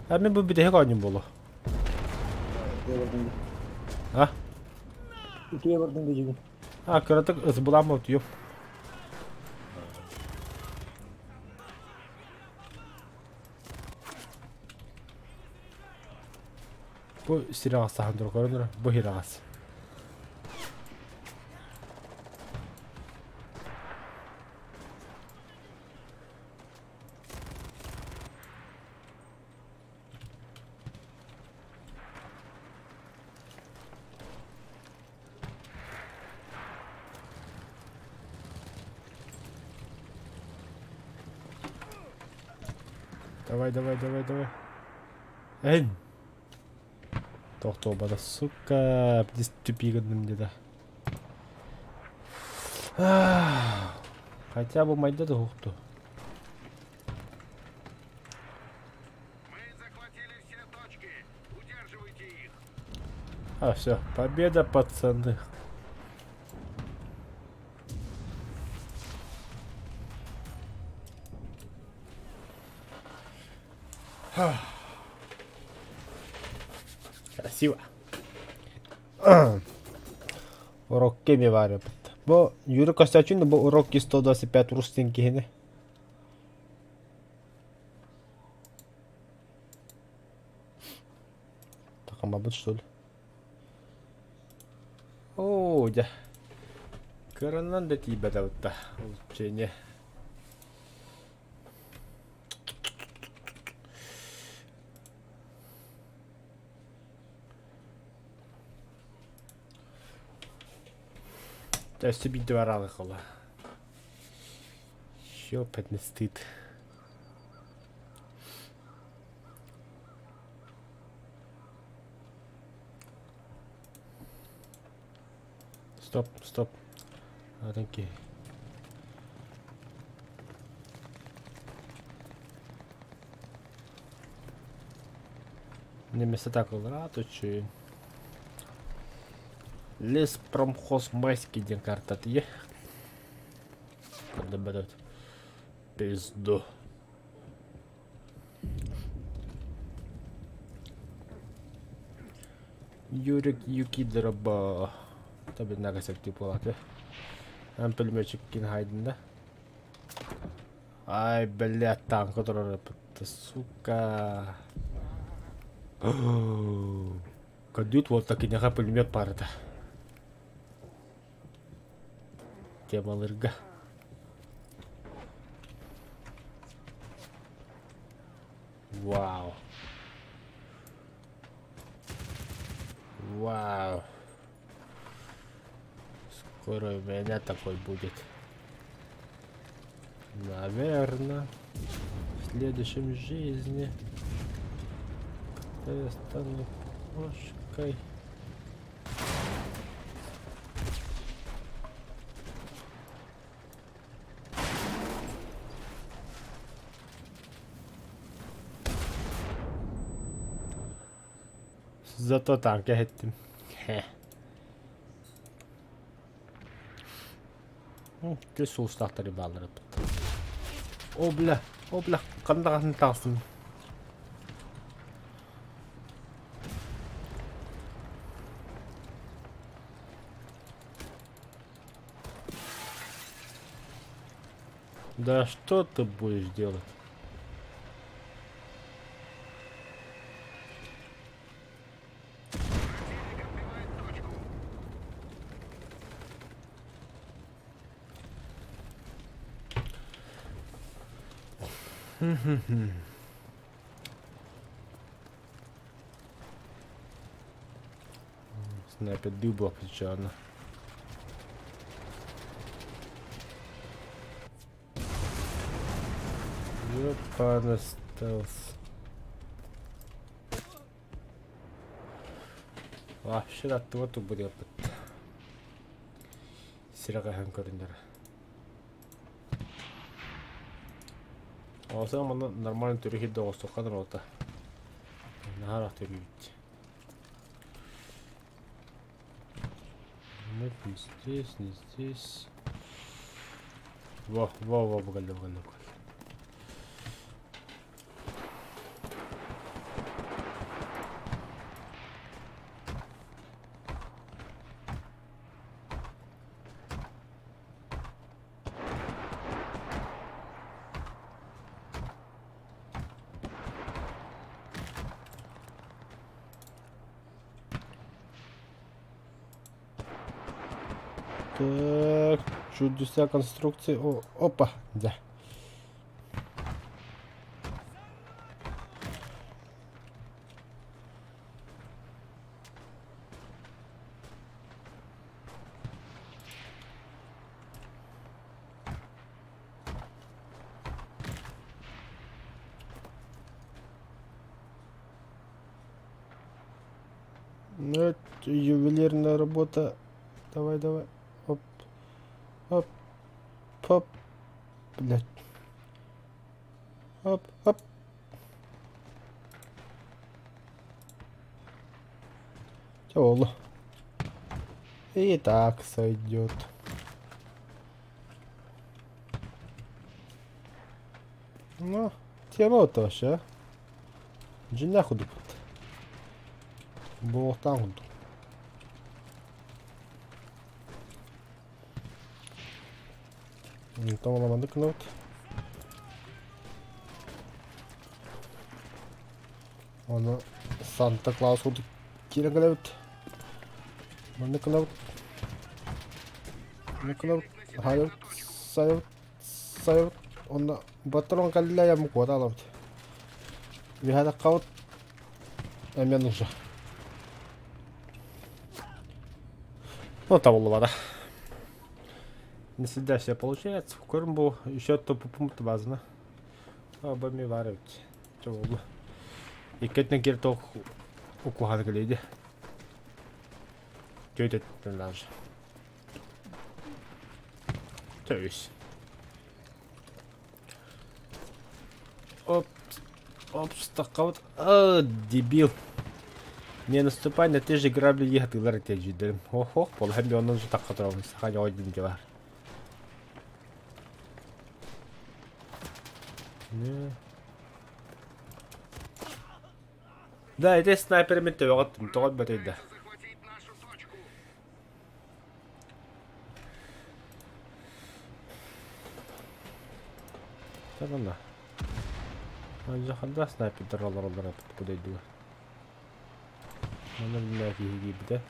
Hemen bu bir de hek bolu. Я вардым. Ha? Ütüye vardым da jigin. Ha, kıratık ısı bulamam diyor. Bu silah sahandır koyundur. Bu hiras. Давай. Эн. Тоқтау бада, сука. Біз түпегіндім деді. Хотя болмайды да ұқты. Мы захватили все точки. Удерживайте их. А, все, победа, пацаны. Красиво. Урок кеме var Bu yürü kaçacağım bu урок 125 русских гене. Так, мабуть, что ли? О, да. Коронан да тебя да. Учение. Тәсті бейді баралы қыла. Ёпать, не стыд. Стоп, стоп. Аленький. Немесе такылар атучу. Лес промхоз майский день карта тие. Когда берет пизду. Юрик Юкидраба. Tabii Nagasaki Polat'ı. Ben пулеметчик хайдында. Ай, блядь, танк, который работает, сука. Кадют вот так и нега пулемет парда. Тема лырга. Вау. Вау. Скоро у меня такой будет. Наверное, в следующем жизни я стану кошкой. Зато танк я этим. Kyllä suustahtari balları. Obla, obla, kandan tansın. Да что ты будешь делать? Снайпер дыбла печально. Ёпана стелс. Вообще да вот будет. Сирага көрүндөр. Олсам аны нормально төрөйдө остоккан болот. Нахарак төрөйт. Нет, не здесь, не здесь. Во, погоди. Так, чудеса конструкции. О, опа, да. Ну, это ювелирная работа. Давай. Оп. Оп. Блять. Оп. Тёло. И так сойдет. Ну, тема тоже. Джина худу. Бог там худу. Tamamladık not. Onu Santa Claus oldu. Kiragalavet. Manıkalavet. Hayır. Sayırt. Onda батальон калля я муку аталавт. Вихада каут. Эмен уже. Ну там было, да. Не всегда все получается. Корм был еще то по пункту важно. Оба ми варить. Чего бы. И как на герток у кухар глядя. Что это даже? То есть. Оп. Опс, такая вот. Дебил. Не наступай на те же грабли ехать и ларить жидерим. Охо, полхами он уже так отравился. Хотя один дела. Не. Да, это снайперами төгөт бөтөйдө. Захватить нашу точку. Тогда. Ажаханда снайпер алар кудайдуу. Мана билээ гибде.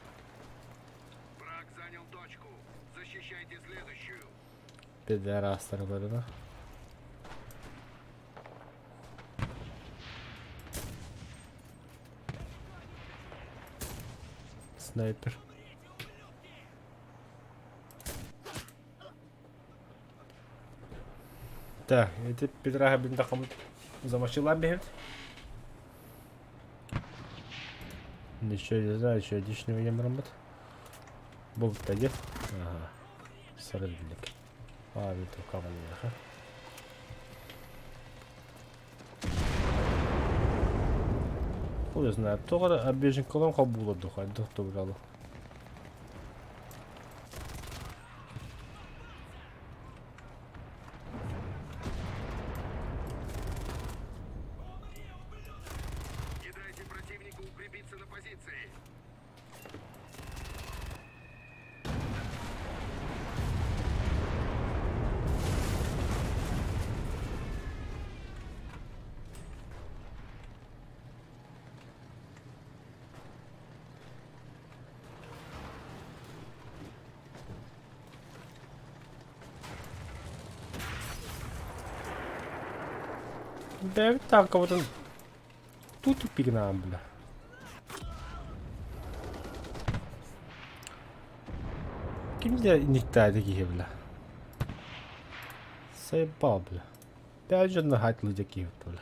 Враг занял точку. Защищайте следующую. Пидорастар барына. Снайпер. Так, эти пидраха блин таком замочила бегает. Ничего не знаю, еще лишнего ем рамбат. Был таде. Ага. Сарыльник. Это камень, Хуй знает, тоғыр обежен колон қабулы дұқай, дұқты бұралы. Не дайте противнику укрепиться на позиции. Да, так, кого-то... Тут тупик нам, бля. Kimde inikderdeki bля. Заебал, бля. Опять же нахатили такие вот, бля.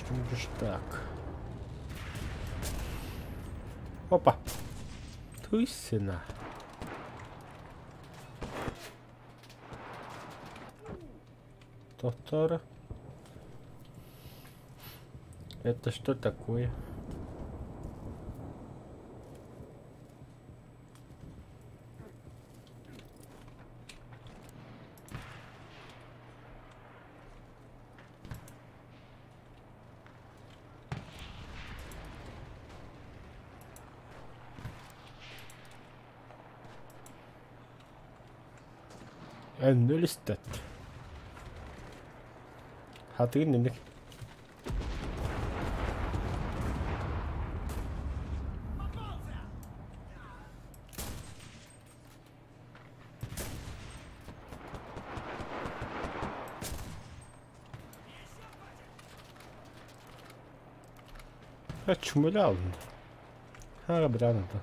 Тунгыш, так. Опа. Тусина. Тотора. Это что такое? Ännu listat. Hatirin indik. Чмылял. Ага, брянуто.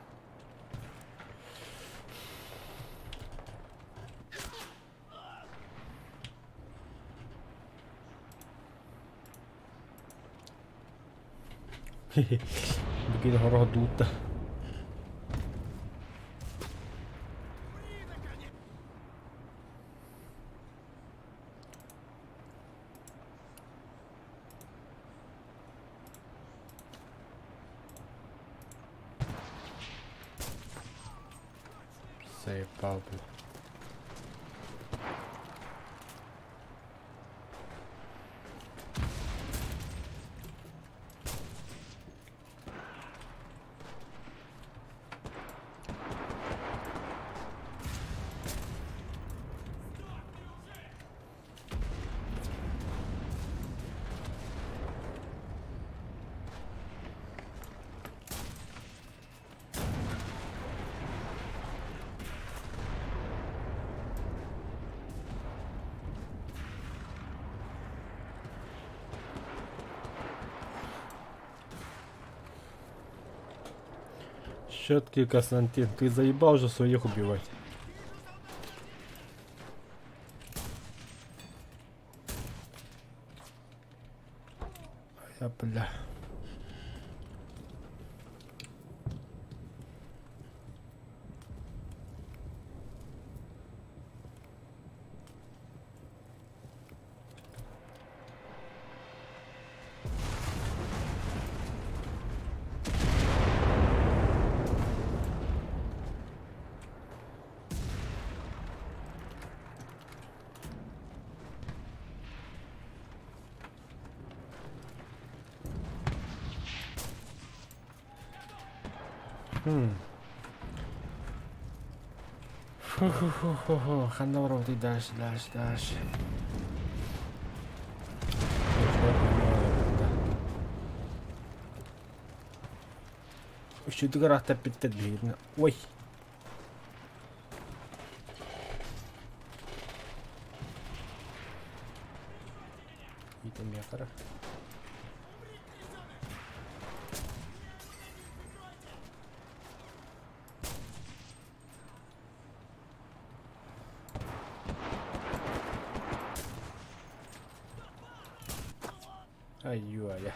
Bikin horoduutta. Заебал, блин. Четкий Константин, ты заебал же своих убивать. Я, бля. Фу-фу-фу-фу-фу. Ханоров, ты дальше. Şu tarafta bitti değil. Oy. Gidem yakara. Ай-ю-ай.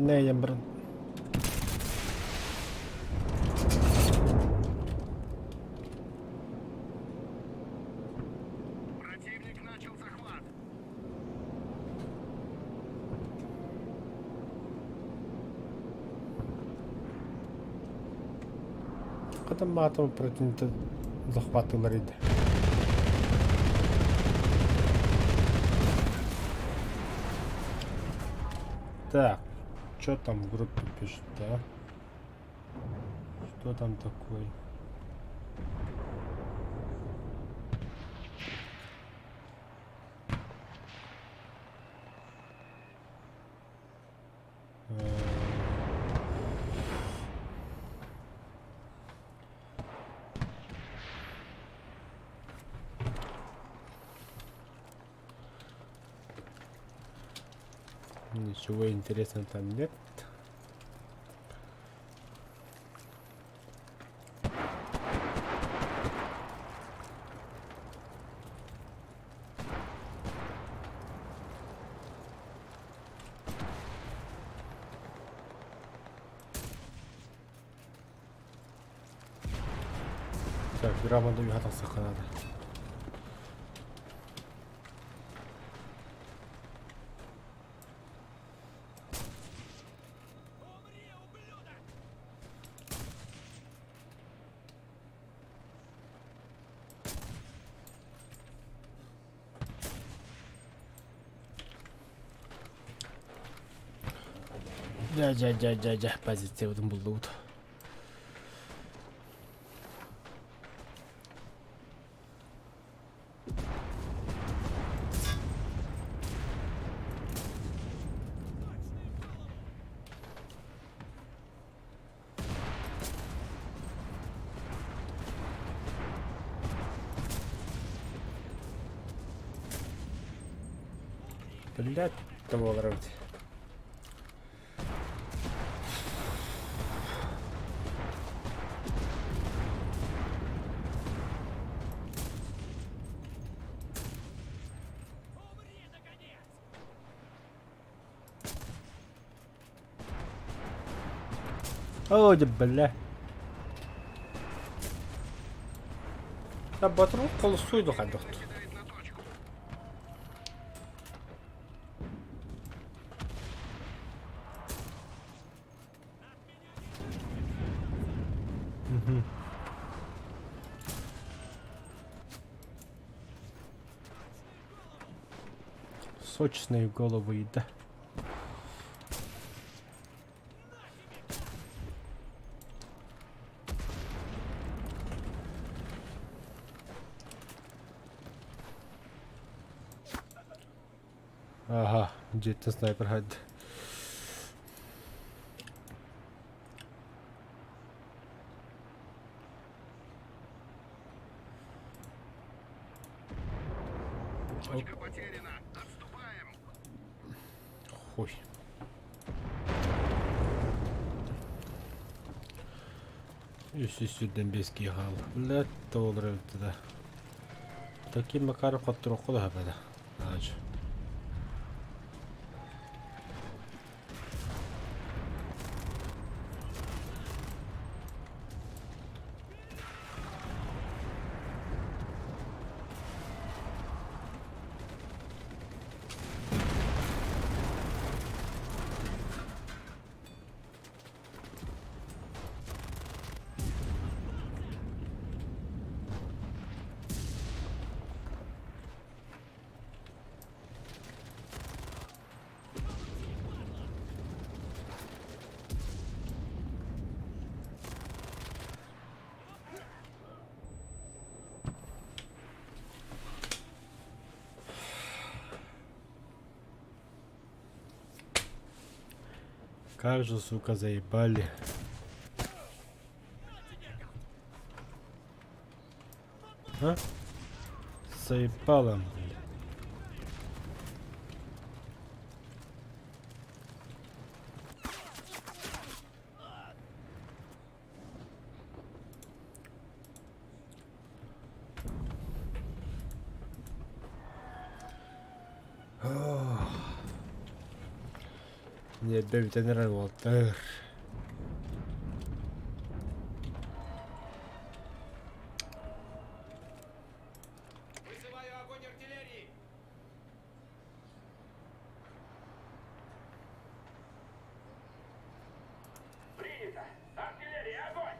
Не, я брат. Противник начал захват. Когда матом противника захватывал рейд. Так, что там в группе пишет, да? Что там такое? Ничего интересного там нет. Так, грамма двигаться надо. Дядя, позитивный был лут. Блять, того нравится. О, бля. Я батру колосуйду ходот. Кидает на точку. Сочные головы, да. Ага, жетті снайпер хайды. Точка потеряна. Отступаем. Хуй. Үсүсүден беске қал. Блядь, толыр өтті да. Таким Макаров қаттыр оқы да хабада. Ажы. Как же, сука, заебали. А? Заебало, блин. Не бейте не работает. Вызываю огонь артиллерии. Принято. Артиллерия, огонь.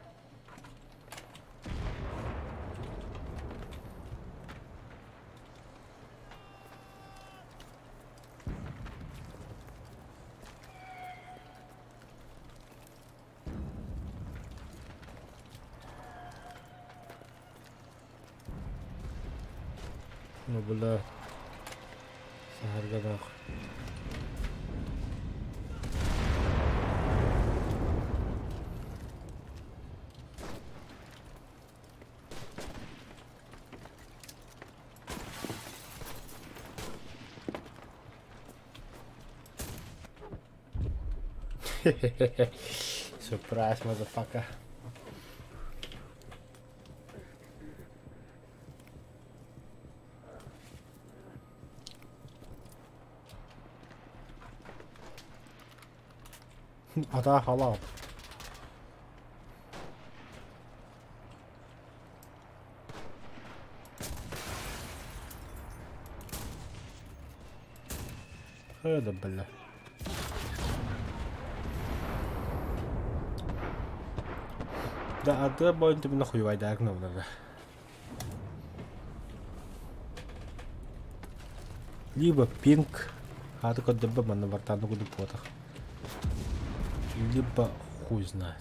Ну, бля. Сахарга нахуй. Surprise, motherfucker. Ада халал. هذا بالله. Да, а ты будешь тебе нахуй вайда окно надо. Либо пинг, а только дб на вартану буду потах. Либо хуй знает.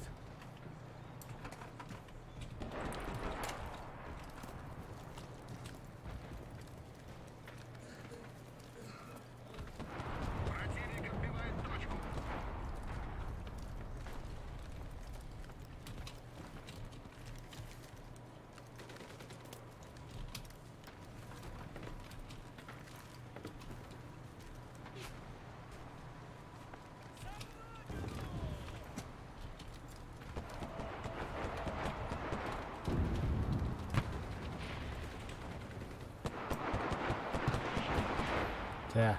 Противник отбивает точку. Да.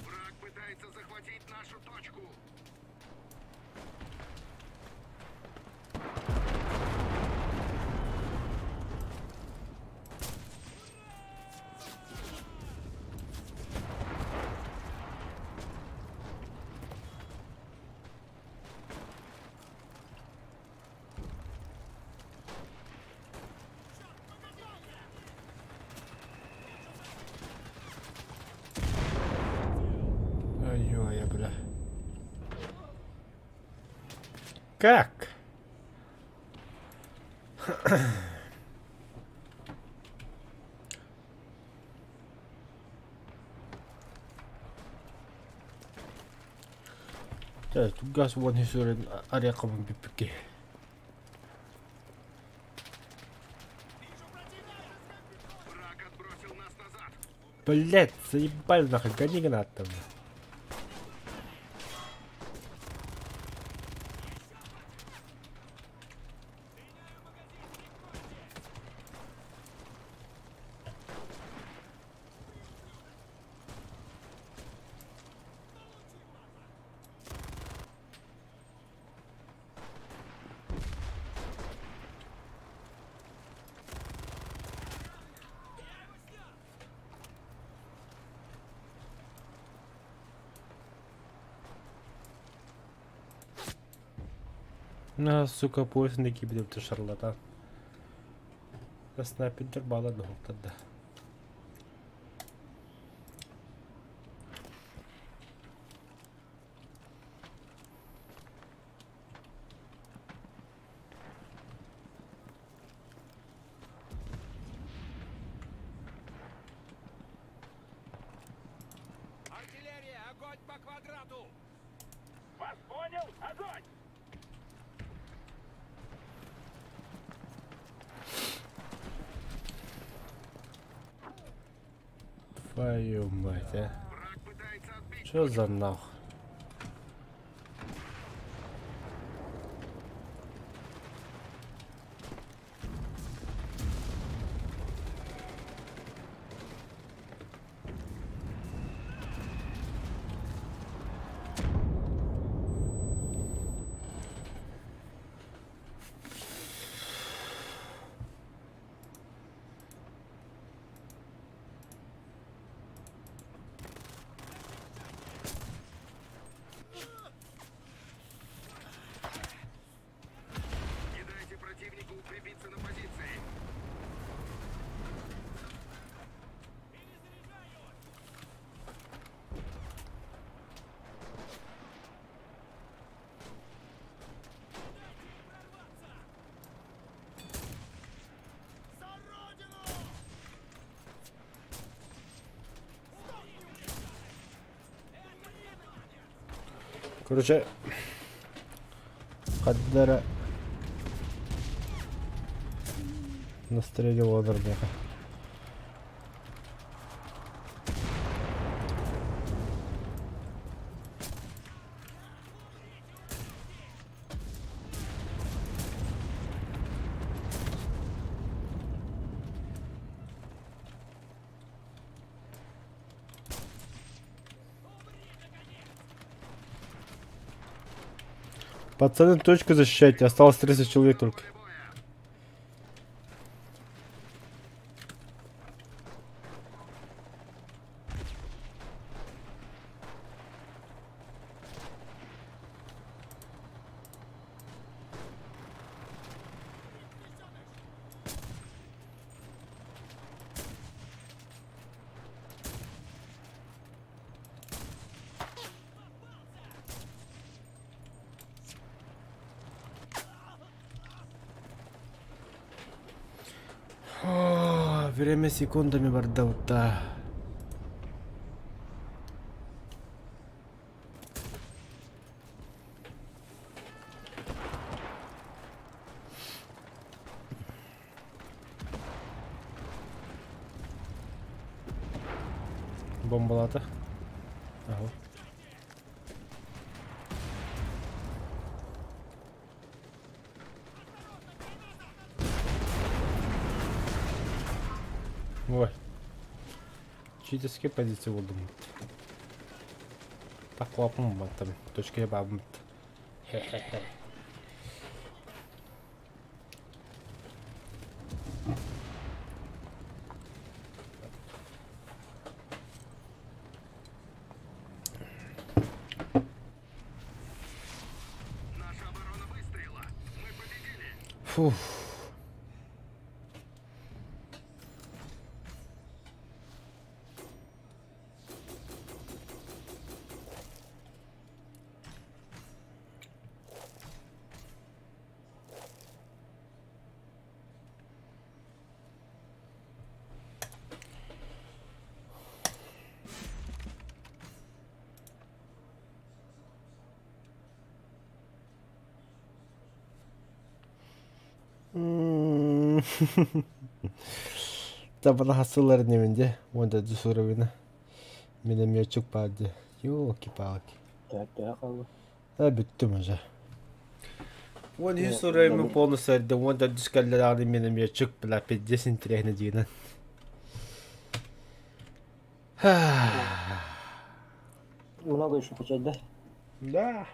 Враг пытается захватить нашу точку. Кривая, бля. Как? Так, тут газ вон еще ореховым пипике. Враг отбросил нас назад. Блять, заебали нахуй, гони гранатом. На, сука, поезд не кибидем, ты шарлатан. Снайпер бала одного тогда. Артиллерия, огонь по квадрату! Вас понял? Огонь! Твою мать, а. Враг пытается отбить. Чё за нах? Не дайте противнику укрепиться на позиции. Короче, Хаддара настрелил Одербека. Пацаны, точку защищайте, осталось 30 человек только. О, время секундами бардаута. Бомбалата. Ага. Ой. Читерские позиции выдумают. Так лапом там. Точка ебабмт. Хе-хе-хе. Наша оборона выстрела. Мы победили. Фух. Табана хасылар немінде, онда дұсыровина. Менің мечук барды. Ёлки-палки. Так, алло. Бүттім уже. Он Ну, хисураймен да, полностью сәрді, онда дүскәлләрағыны менің мечук біла 50 тирәхіні дейінен. Много еще печать, да? Да.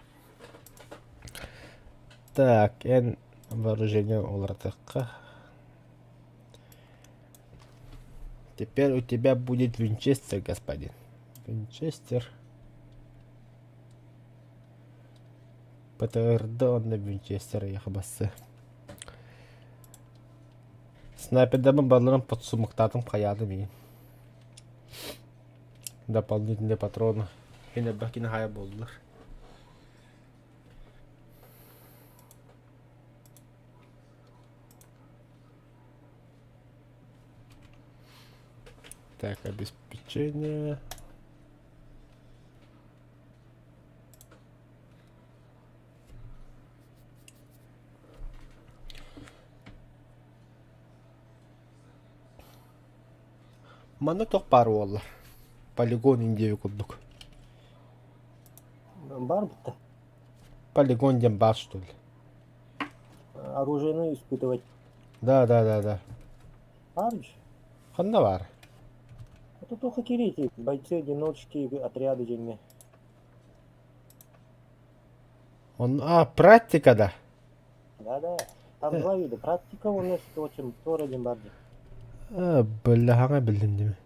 Так, эн вооружение олардыққа. Теперь у тебя будет винчестер, господин. Винчестер. ПТРді онда винчестер яқыбасы. Снайпердамын барларын подсумықтадым қаяды мен. Дополнительные патроны. Yine bak yine hayal oldular. Так, обеспечение. Мана тоқ бар олар. Полигон индеви курдук. Бар будто. Полигон дем бар, что ли? Оружие, ну, испытывать. Да. Бар же. Ханна бар. А тут только кирити. Бойцы, одиночки, отряды деньги. Он, практикада. Да. Там два вида. Практика у нас очень тоже дембарди. Бөлләһәңә белдем диме.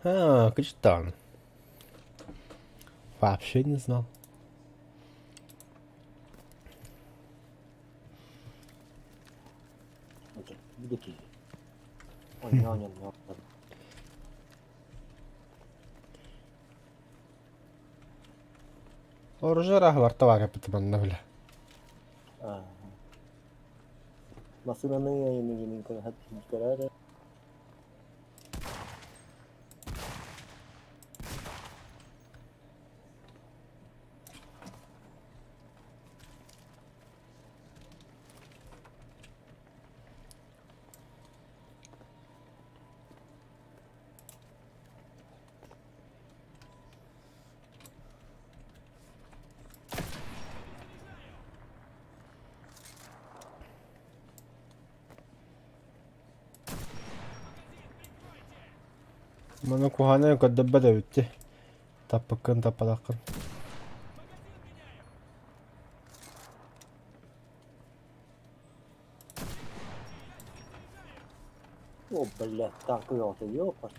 Качтан. Вообще не знал. Где кири? Ой, не. Оружие бар товар битмәнне белә. Масынаны еңнен карады. Моны куханы коддабба да битте. Таппакын тапалакын. О, блядь, так ты ёпа.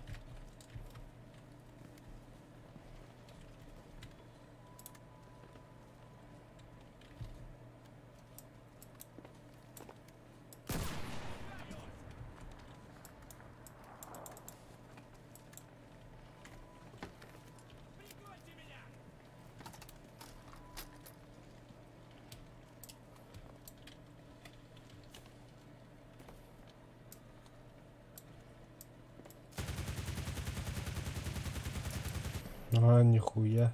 Нихуя.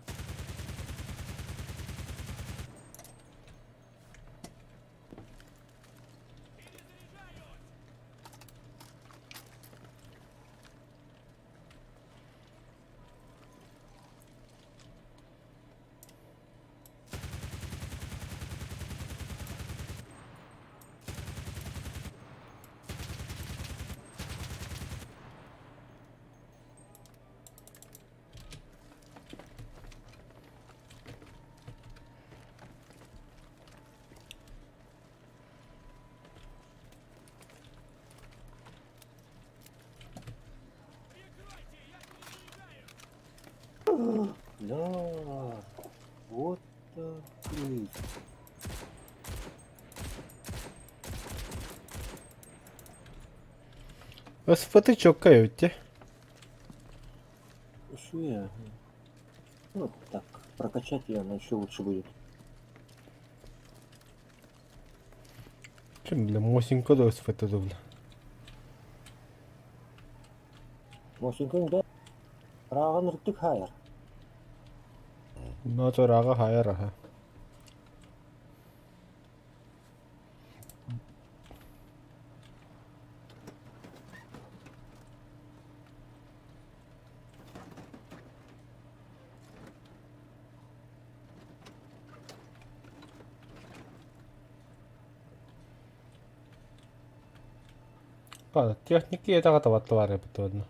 Да. Вот и. СФТ чокають. Еще я. Вот так. Прокачать ее, она еще лучше будет. Чим, бля, мосінько до СФТ добля. Мощненько, да? Раған үрттік хайыр. Натурага хайыр аха. Па, техники этага табаттылар эпитодно.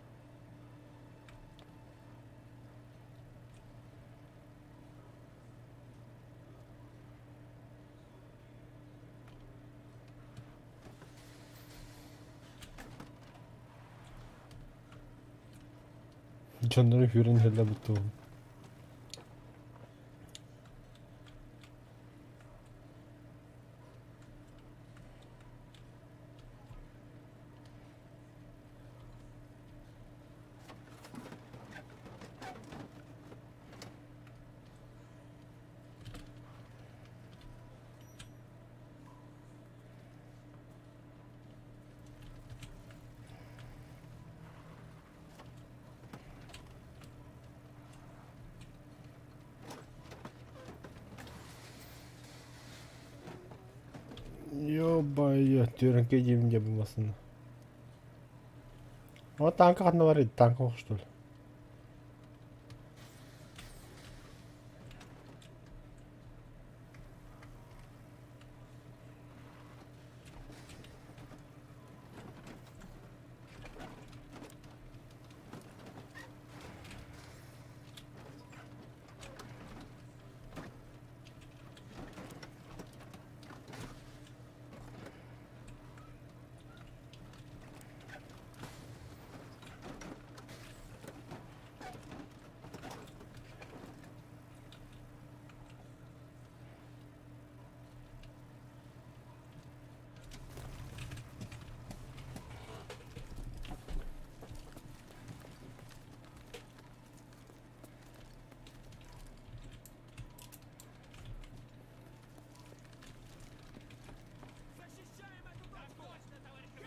Жанры хүрэн хэлэ бутуу. Ёбай, тюренке дивнде булмасын. О, танка катна бар иди, танка ок что ли?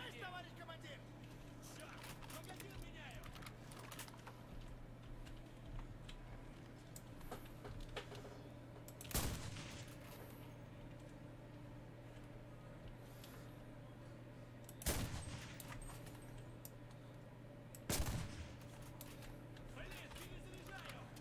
Есть, товарищ командир! Черт! Магазин меняю! Блин, перезаряжаю!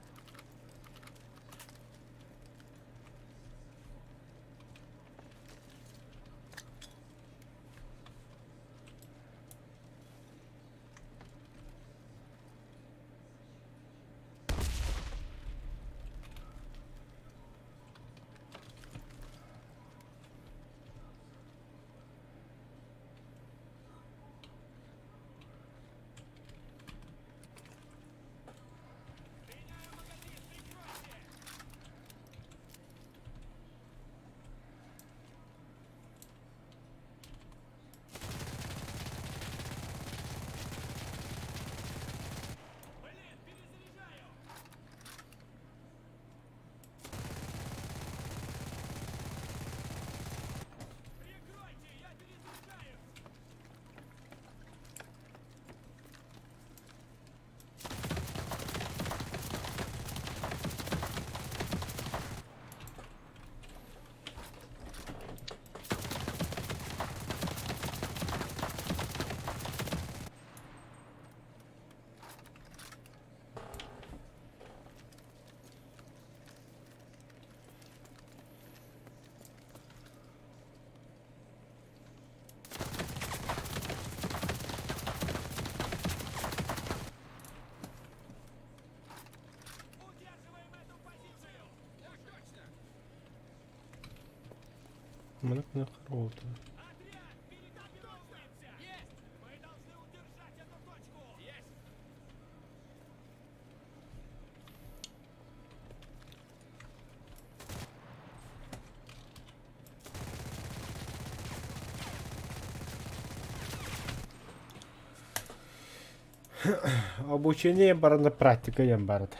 Меняю магазин, прикройте! Блин, перезаряжаю! Прикройте, я перезаряжаю! Удерживаем эту позицию! Так точно! Мене не хоруто. Отряд, перегруппируемся! Есть! Мы должны удержать эту точку! Есть! Обучение барына практика ем барыт.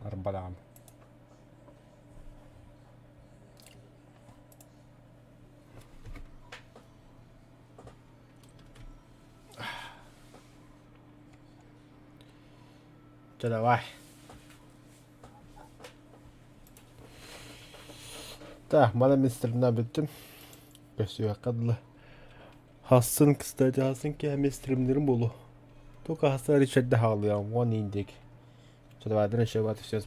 Арбалам. Че, давай. Так, бана мен стримнан бүттім. Көсіге қадылы. Хасын, кстати, хасын ки әме стримдерім болу. Только хасан Ричард'да хағылыям, он индек. Че, давай, дырын шебаты, все,